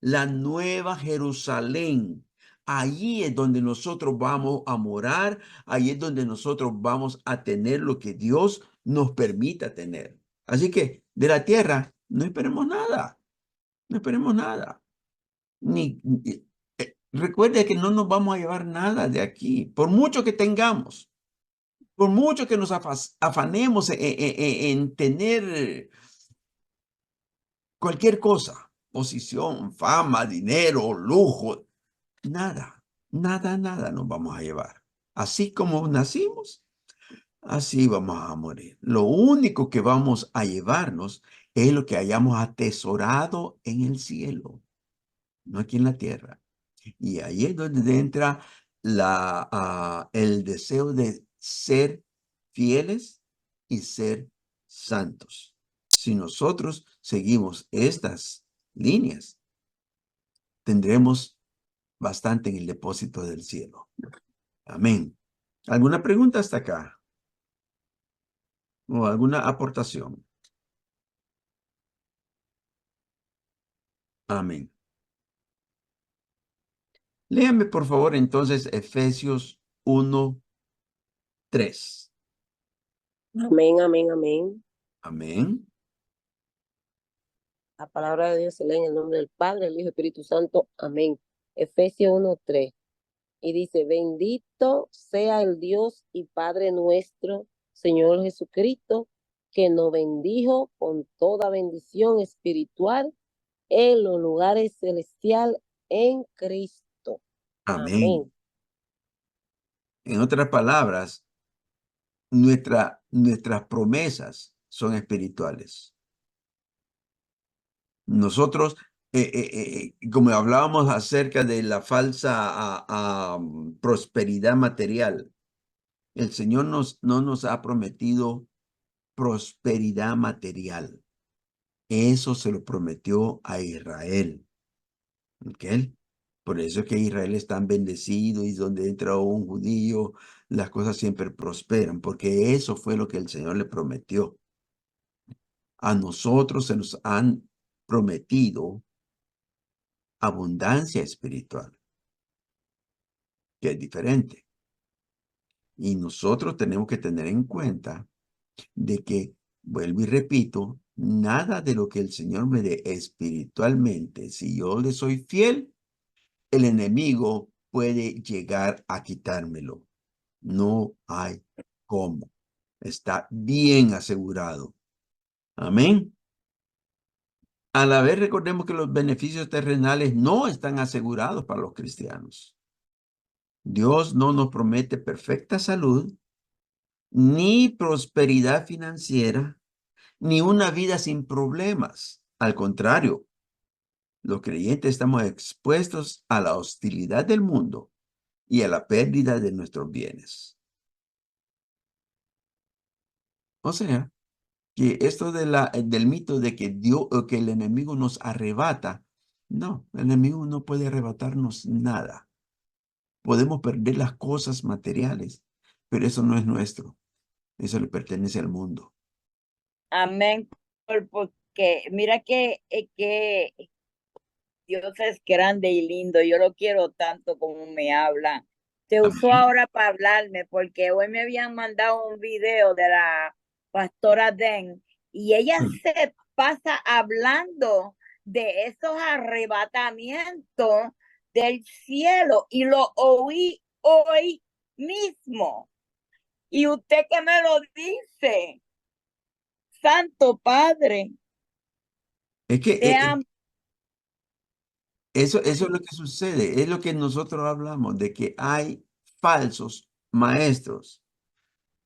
la nueva Jerusalén. Allí es donde nosotros vamos a morar, allí es donde nosotros vamos a tener lo que Dios nos permita tener. Así que de la tierra no esperemos nada, no esperemos nada. Recuerde que no nos vamos a llevar nada de aquí, por mucho que tengamos. Por mucho que nos afanemos en tener cualquier cosa, posición, fama, dinero, lujo, nada nos vamos a llevar. Así como nacimos, así vamos a morir. Lo único que vamos a llevarnos es lo que hayamos atesorado en el cielo, no aquí en la tierra. Y ahí es donde entra el deseo de ser fieles y ser santos. Si nosotros seguimos estas líneas, tendremos bastante en el depósito del cielo. Amén. ¿Alguna pregunta hasta acá? ¿O alguna aportación? Amén. Léame por favor entonces Efesios 1:3. Amén, amén, amén. Amén. La palabra de Dios se lee en el nombre del Padre, el Hijo y Espíritu Santo. Amén. Efesios 1:3. Y dice, bendito sea el Dios y Padre nuestro, Señor Jesucristo, que nos bendijo con toda bendición espiritual en los lugares celestiales en Cristo. Amén. Amén. En otras palabras, nuestras promesas son espirituales. Nosotros, como hablábamos acerca de la falsa prosperidad material, el Señor no nos ha prometido prosperidad material. Eso se lo prometió a Israel. ¿Ok? Por eso es que Israel es tan bendecido y donde entra un judío, las cosas siempre prosperan, porque eso fue lo que el Señor le prometió. A nosotros se nos han prometido abundancia espiritual, que es diferente. Y nosotros tenemos que tener en cuenta de que, vuelvo y repito, nada de lo que el Señor me dé espiritualmente, si yo le soy fiel, el enemigo puede llegar a quitármelo. No hay cómo. Está bien asegurado. Amén. A la vez, recordemos que los beneficios terrenales no están asegurados para los cristianos. Dios no nos promete perfecta salud, ni prosperidad financiera, ni una vida sin problemas. Al contrario, los creyentes estamos expuestos a la hostilidad del mundo y a la pérdida de nuestros bienes. O sea, que esto del mito de que Dios o que el enemigo nos arrebata, no, el enemigo no puede arrebatarnos nada. Podemos perder las cosas materiales, pero eso no es nuestro. Eso le pertenece al mundo. Amén. Porque mira que Dios es grande y lindo. Yo lo quiero tanto como me habla. Te usó Amén. ahora para hablarme, porque hoy me habían mandado un video de la pastora Den y ella se pasa hablando de esos arrebatamientos del cielo y lo oí hoy mismo. Y usted que me lo dice, Santo Padre, Es que te amo. eso es lo que sucede. Es lo que nosotros hablamos, de que hay falsos maestros.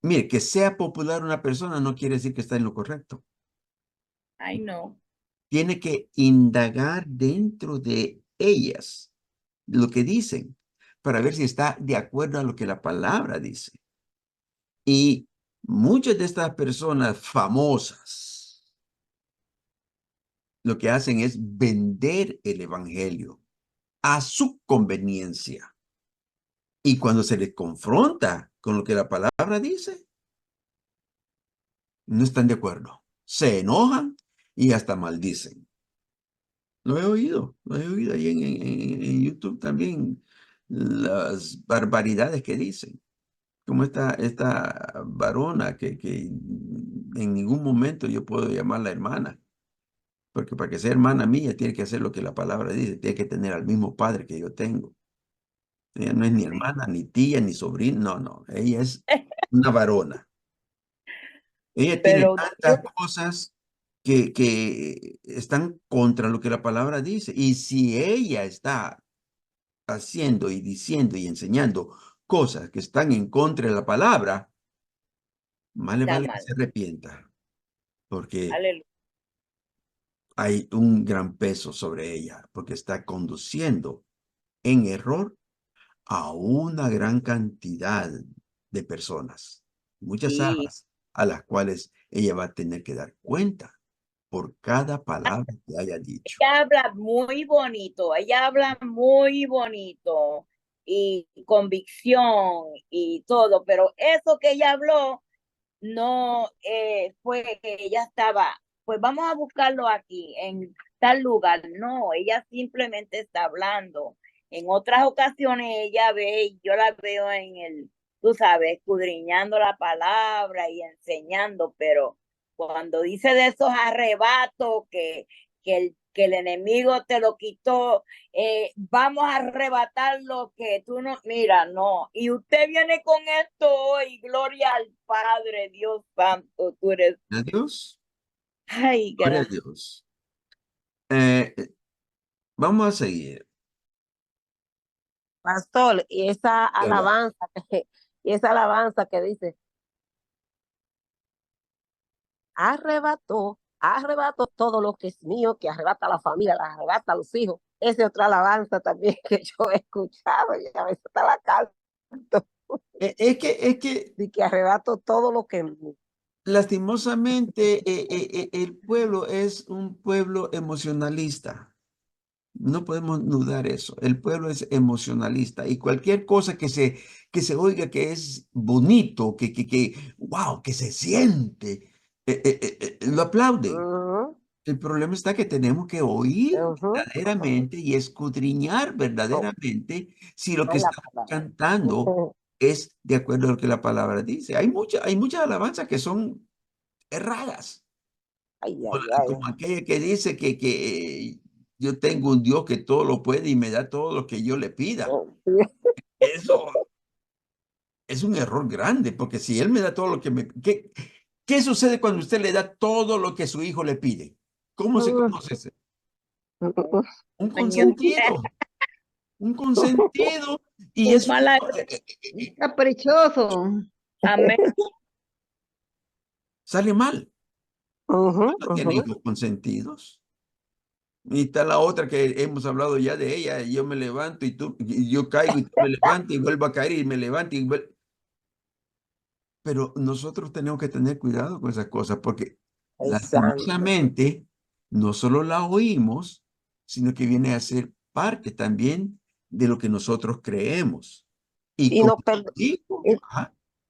Mire, que sea popular una persona no quiere decir que está en lo correcto. Ay, no. Tiene que indagar dentro de ellas lo que dicen para ver si está de acuerdo a lo que la palabra dice. Y muchas de estas personas famosas lo que hacen es vender el evangelio a su conveniencia. Y cuando se les confronta con lo que la palabra dice, no están de acuerdo. Se enojan y hasta maldicen. Lo he oído ahí en YouTube también, las barbaridades que dicen. Como esta varona que en ningún momento yo puedo llamarla hermana, porque para que sea hermana mía tiene que hacer lo que la palabra dice, tiene que tener al mismo padre que yo tengo. Ella no es ni hermana, ni tía, ni sobrina, no, ella es una varona. Ella tiene Pero Dios, tantas cosas que están contra lo que la palabra dice. Y si ella está haciendo y diciendo y enseñando cosas que están en contra de la palabra, más le está vale que mal. se arrepienta, porque Aleluya. hay un gran peso sobre ella, porque está conduciendo en error a una gran cantidad de personas, muchas Sí. almas a las cuales ella va a tener que dar cuenta por cada palabra que haya dicho. Ella habla muy bonito, ella habla muy bonito y convicción y todo, pero eso que ella habló no fue que ella estaba, pues vamos a buscarlo aquí, en tal lugar. No, ella simplemente está hablando. En otras ocasiones ella ve, yo la veo en tú sabes, escudriñando la palabra y enseñando, pero cuando dice de esos arrebatos que el enemigo te lo quitó, vamos a arrebatar lo que tú no, mira, no. Y usted viene con esto hoy, gloria al Padre, Dios Santo, tú eres, ¿A Dios? ay, Gloria a gracias. Dios. Eh, vamos a seguir. pastor, y esa alabanza que dice, arrebató todo lo que es mío, que arrebata a la familia, la arrebata a los hijos. Esa es otra alabanza también que yo he escuchado y a veces está la canto. Es que Y que arrebato todo lo que es mío. lastimosamente el pueblo es un pueblo emocionalista. No podemos dudar eso. El pueblo es emocionalista y cualquier cosa que se oiga que es bonito, wow, que se siente, lo aplauden. Ujú, El problema está que tenemos que oír ujú. verdaderamente y escudriñar Oh, verdaderamente si lo que es la estamos palabra. cantando es de acuerdo a lo que la palabra dice. Hay muchas alabanzas que son erradas, Ay, ay, ay. como aquella que dice que yo tengo un Dios que todo lo puede y me da todo lo que yo le pida. Sí. Eso es un error grande, porque si Él me da todo lo que ¿qué sucede cuando usted le da todo lo que su hijo le pide? ¿Cómo se conoce ese? Un consentido, un consentido. Y Un eso mala, Caprichoso. amén. sale mal. Ujú, No tiene ujú. hijos consentidos. Y está la otra que hemos hablado ya de ella, y yo me levanto y yo caigo y tú me levantas y vuelvo a caer y me levanto Pero nosotros tenemos que tener cuidado con esas cosas porque Ay, santo. lastimosamente no solo la oímos, sino que viene a ser parte también de lo que nosotros creemos. Y Y como no, digo, y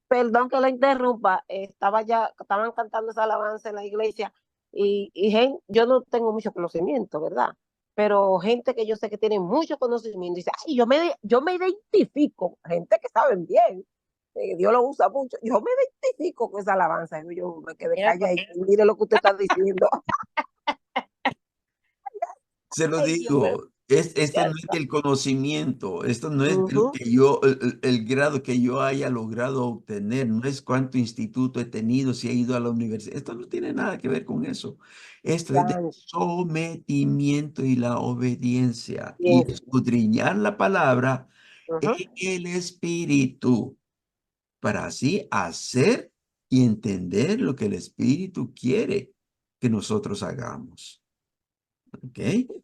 perdón que la interrumpa, estaban cantando esa alabanza en la iglesia y yo no tengo mucho conocimiento, ¿verdad? Pero gente que yo sé que tiene mucho conocimiento dice, ay, yo me identifico, gente que saben bien, Dios lo usa mucho, yo me identifico con esa alabanza, y yo me quedé Mira, callada y mire lo que usted está diciendo. se lo Ay, Dios mío, digo, esto no es del conocimiento, esto no es de lo ujú, que yo, el grado que yo haya logrado obtener, no es cuánto instituto he tenido, si he ido a la universidad, esto no tiene nada que ver con eso. Esto es de santo, sometimiento y la obediencia y bien, escudriñar la palabra ujú, en el espíritu para así hacer y entender lo que el espíritu quiere que nosotros hagamos. ¿Ok?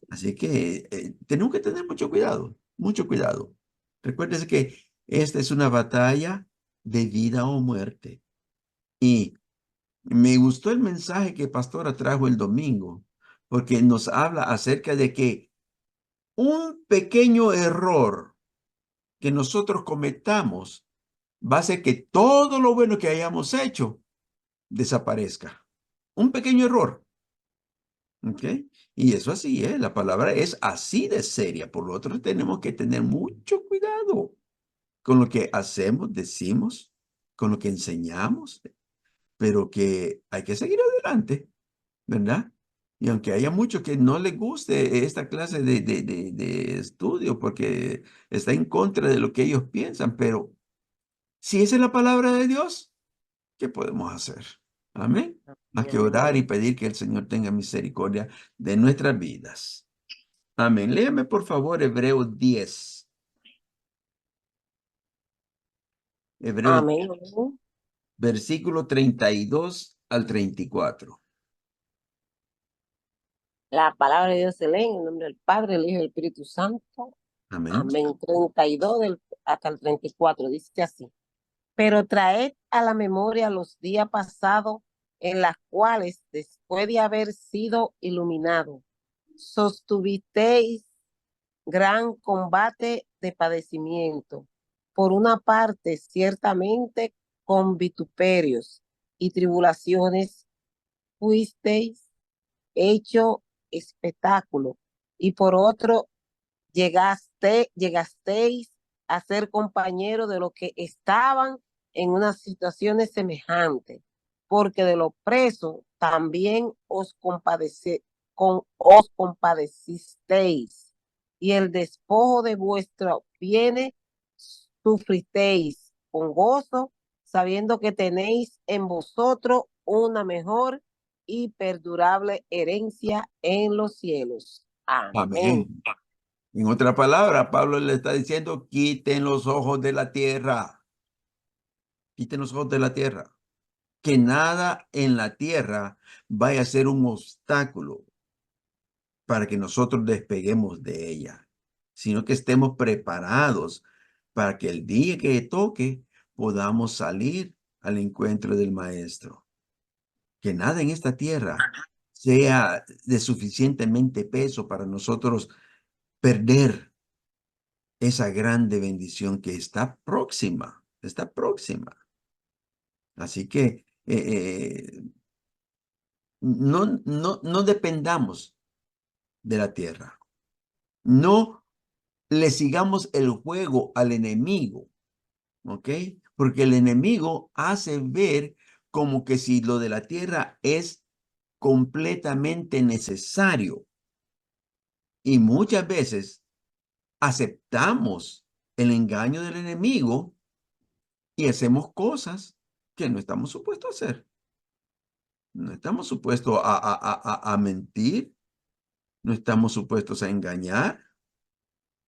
Así que tenemos que tener mucho cuidado, mucho cuidado. Recuérdese que esta es una batalla de vida o muerte. Y me gustó el mensaje que Pastora trajo el domingo, porque nos habla acerca de que un pequeño error que nosotros cometamos va a hacer que todo lo bueno que hayamos hecho desaparezca. Un pequeño error. ¿Ok? Y eso así es, la palabra es así de seria. Por lo otro, tenemos que tener mucho cuidado con lo que hacemos, decimos, con lo que enseñamos, pero que hay que seguir adelante, ¿verdad? Y aunque haya muchos que no les guste esta clase de estudio porque está en contra de lo que ellos piensan, pero si esa es la palabra de Dios, ¿qué podemos hacer? Amén. Más que orar y pedir que el Señor tenga misericordia de nuestras vidas. Amén. Léame por favor Hebreos 10. Hebreos, amén. versículo 32 al 34. La palabra de Dios se lee en el nombre del Padre, el Hijo y el Espíritu Santo. Amén. Amén. 32 hasta el 34 dice así. Pero traed a la memoria los días pasados en las cuales, después de haber sido iluminado, sostuvisteis gran combate de padecimiento. Por una parte, ciertamente, con vituperios y tribulaciones fuisteis hecho espectáculo, y por otro, llegasteis a ser compañeros de los que estaban en unas situaciones semejantes, porque de los presos también os compadecisteis, y el despojo de vuestro bienes sufristeis con gozo, sabiendo que tenéis en vosotros una mejor y perdurable herencia en los cielos. Amén. Amén. En otra palabra, Pablo le está diciendo, quiten los ojos de la tierra. Quiten los ojos de la tierra. Que nada en la tierra vaya a ser un obstáculo para que nosotros despeguemos de ella, sino que estemos preparados para que el día que toque podamos salir al encuentro del Maestro. Que nada en esta tierra sea de suficientemente peso para nosotros perder esa grande bendición que está próxima, está próxima. Así que no dependamos de la tierra. No le sigamos el juego al enemigo, ¿ok? Porque el enemigo hace ver como que si lo de la tierra es completamente necesario. Y muchas veces aceptamos el engaño del enemigo y hacemos cosas que no estamos supuestos a hacer. No estamos supuestos a mentir, no estamos supuestos a engañar,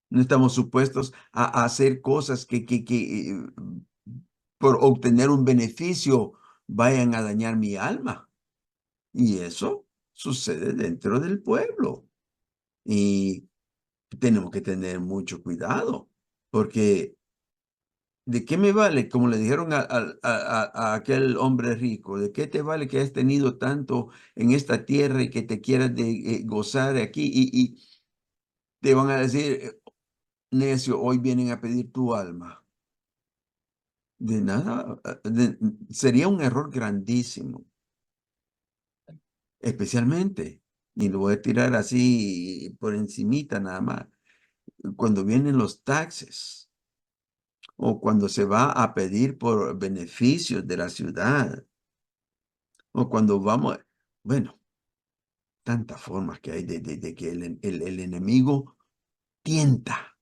no estamos supuestos a hacer cosas que por obtener un beneficio vayan a dañar mi alma. Y eso sucede dentro del pueblo. Y tenemos que tener mucho cuidado, porque ¿de qué me vale? Como le dijeron a aquel hombre rico, ¿de qué te vale que has tenido tanto en esta tierra y que te quieras gozar de aquí? Y te van a decir, necio, hoy vienen a pedir tu alma. De nada, sería un error grandísimo, especialmente, y lo voy a tirar así por encimita nada más, cuando vienen los taxes o cuando se va a pedir por beneficios de la ciudad o cuando vamos, bueno, tantas formas que hay de que el enemigo tienta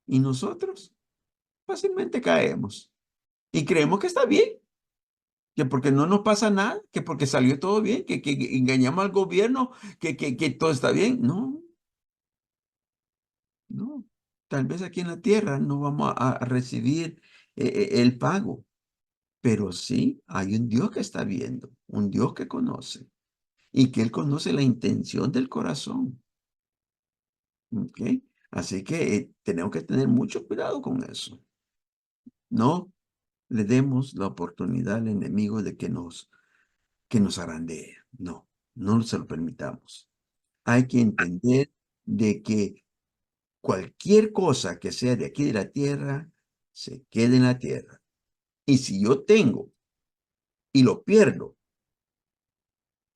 y nosotros fácilmente caemos y creemos que está bien. Que porque no nos pasa nada, que porque salió todo bien, que engañamos al gobierno, que todo está bien. No, no. Tal vez aquí en la tierra no vamos a recibir el pago, pero sí hay un Dios que está viendo, un Dios que conoce y que Él conoce la intención del corazón. ¿Ok? Así que tenemos que tener mucho cuidado con eso. No le demos la oportunidad al enemigo de que nos zarandee. No, no se lo permitamos. Hay que entender de que cualquier cosa que sea de aquí de la tierra, se quede en la tierra. Y si yo tengo y lo pierdo,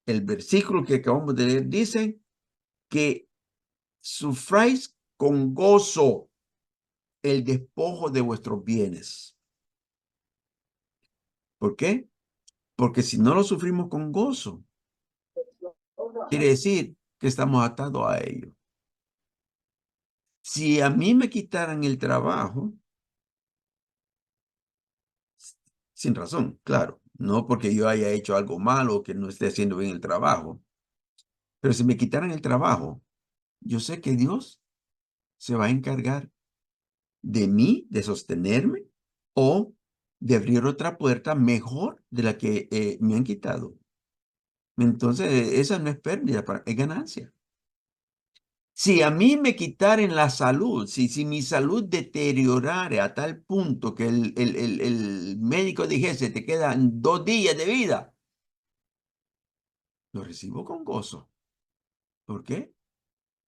el versículo que acabamos de leer dice que sufráis con gozo el despojo de vuestros bienes. ¿Por qué? Porque si no lo sufrimos con gozo, quiere decir que estamos atados a ello. Si a mí me quitaran el trabajo, sin razón, claro, no porque yo haya hecho algo malo o que no esté haciendo bien el trabajo, pero si me quitaran el trabajo, yo sé que Dios se va a encargar de mí, de sostenerme o de abrir otra puerta mejor de la que me han quitado. Entonces, esa no es pérdida, es ganancia. Si a mí me quitaren la salud, si mi salud deteriorara a tal punto que el médico dijese, te quedan 2 días de vida, lo recibo con gozo. ¿Por qué?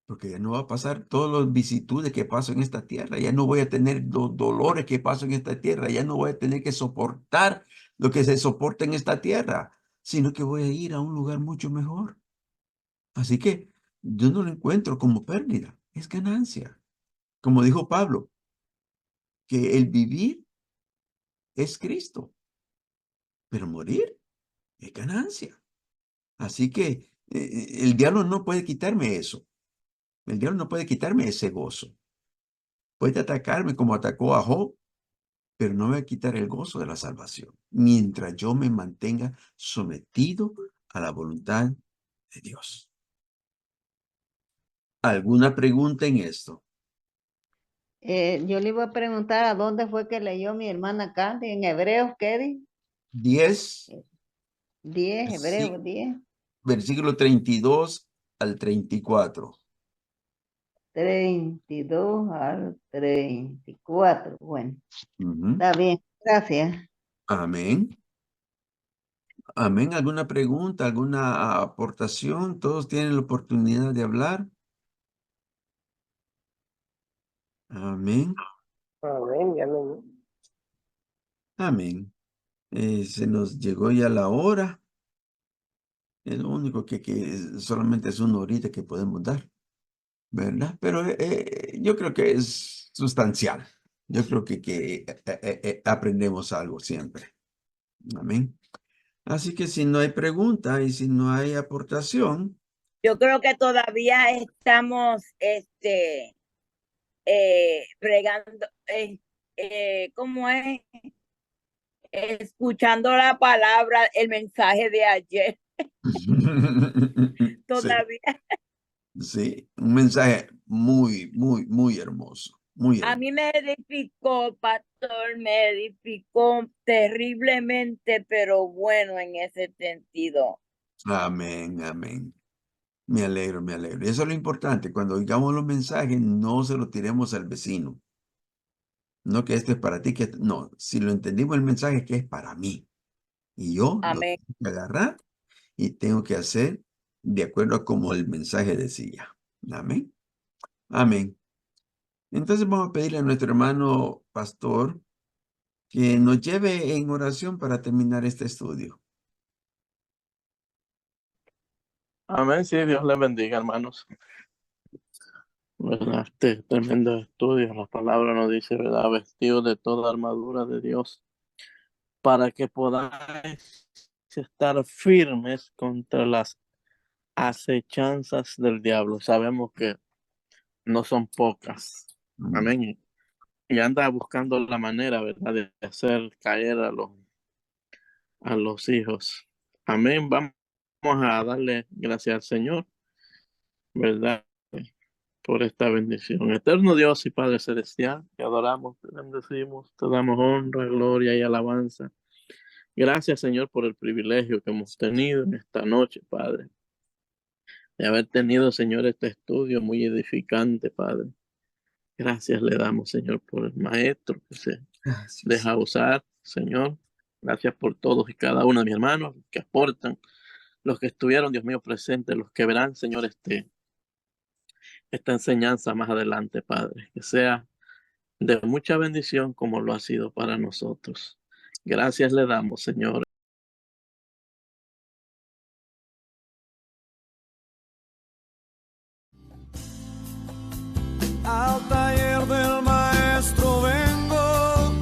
Porque ya no va a pasar todas las vicisitudes que paso en esta tierra, ya no voy a tener los dolores que paso en esta tierra, ya no voy a tener que soportar lo que se soporta en esta tierra, sino que voy a ir a un lugar mucho mejor. Así que yo no lo encuentro como pérdida, es ganancia. Como dijo Pablo, que el vivir es Cristo, pero morir es ganancia. Así que el diablo no puede quitarme eso. El diablo no puede quitarme ese gozo. Puede atacarme como atacó a Job, pero no me va a quitar el gozo de la salvación, mientras yo me mantenga sometido a la voluntad de Dios. ¿Alguna pregunta en esto? Yo le iba a preguntar a dónde fue que leyó mi hermana Candy, en Hebreos, ¿qué dice? 10, 10, sí, Hebreos 10, versículo 32 al 34. 32 al 34. Bueno, Ujú. está bien, gracias. Amén. Amén. ¿Alguna pregunta, alguna aportación? Todos tienen la oportunidad de hablar. Amén. Amén, amén. Amén. Se nos llegó ya la hora. Es lo único que solamente es una horita que podemos dar, ¿verdad? Pero yo creo que es sustancial. Yo creo que aprendemos algo siempre. Amén. Así que si no hay pregunta y si no hay aportación, Yo creo que todavía estamos pregando, ¿cómo es? Escuchando la palabra, el mensaje de ayer. sí, Todavía. sí, un mensaje muy, muy, muy hermoso. Muy A hermoso. mí me edificó, pastor, me edificó terriblemente, pero bueno en ese sentido. Amén, amén. Me alegro, me alegro. Y eso es lo importante. Cuando oigamos los mensajes, no se los tiremos al vecino. No que este es para ti, no. Si lo entendimos el mensaje, que es para mí. Y yo lo Amén. tengo que agarrar y tengo que hacer de acuerdo a como el mensaje decía. Amén. Amén. Entonces vamos a pedirle a nuestro hermano pastor que nos lleve en oración para terminar este estudio. Amén, sí, Dios les bendiga, hermanos. ¿Verdad? Este tremendo estudio, la palabra nos dice, ¿verdad? Vestidos de toda armadura de Dios, para que podáis estar firmes contra las acechanzas del diablo. Sabemos que no son pocas. Amén. Y anda buscando la manera, ¿verdad?, de hacer caer a los hijos. Amén. Vamos a darle gracias al Señor, ¿verdad?, por esta bendición. Eterno Dios y Padre Celestial, te adoramos, te bendecimos, te damos honra, gloria y alabanza. Gracias, Señor, por el privilegio que hemos tenido en esta noche, Padre, de haber tenido, Señor, este estudio muy edificante, Padre. Gracias le damos, Señor, por el maestro que se Gracias. deja usar, Señor. Gracias por todos y cada uno de mis hermanos que aportan, los que estuvieron, Dios mío, presentes, los que verán, Señor, esta enseñanza más adelante, Padre. Que sea de mucha bendición como lo ha sido para nosotros. Gracias le damos, Señor. Al taller del maestro vengo,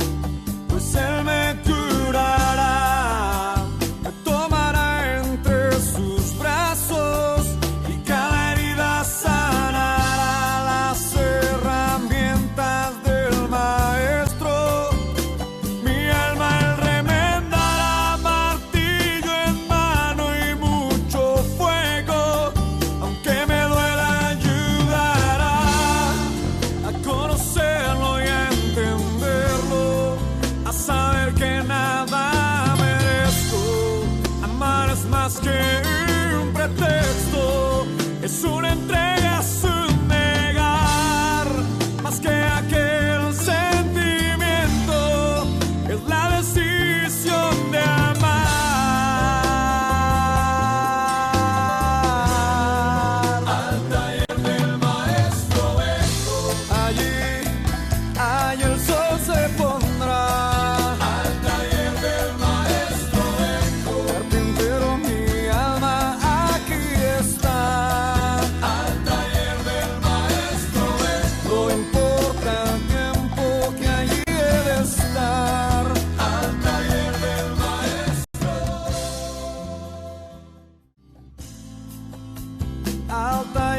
pues él me curará, me tomará entre sus brazos y cada herida sanará. Las herramientas del maestro, mi alma él remendará, martillo en mano y mucho fuego, aunque me duela ayudará a conocerlo y a entenderlo, a saber que nada merezco. Amar es más que un pretexto, es una entrega sin negar, más que aquel sentimiento, es la decisión de amar. Al taller del maestro vengo, allí el sol se pondrá. Al taller del maestro vengo, carpintero, mi alma aquí está. Al taller del maestro vengo, no importa el tiempo que allí he de estar. Al taller del maestro, al taller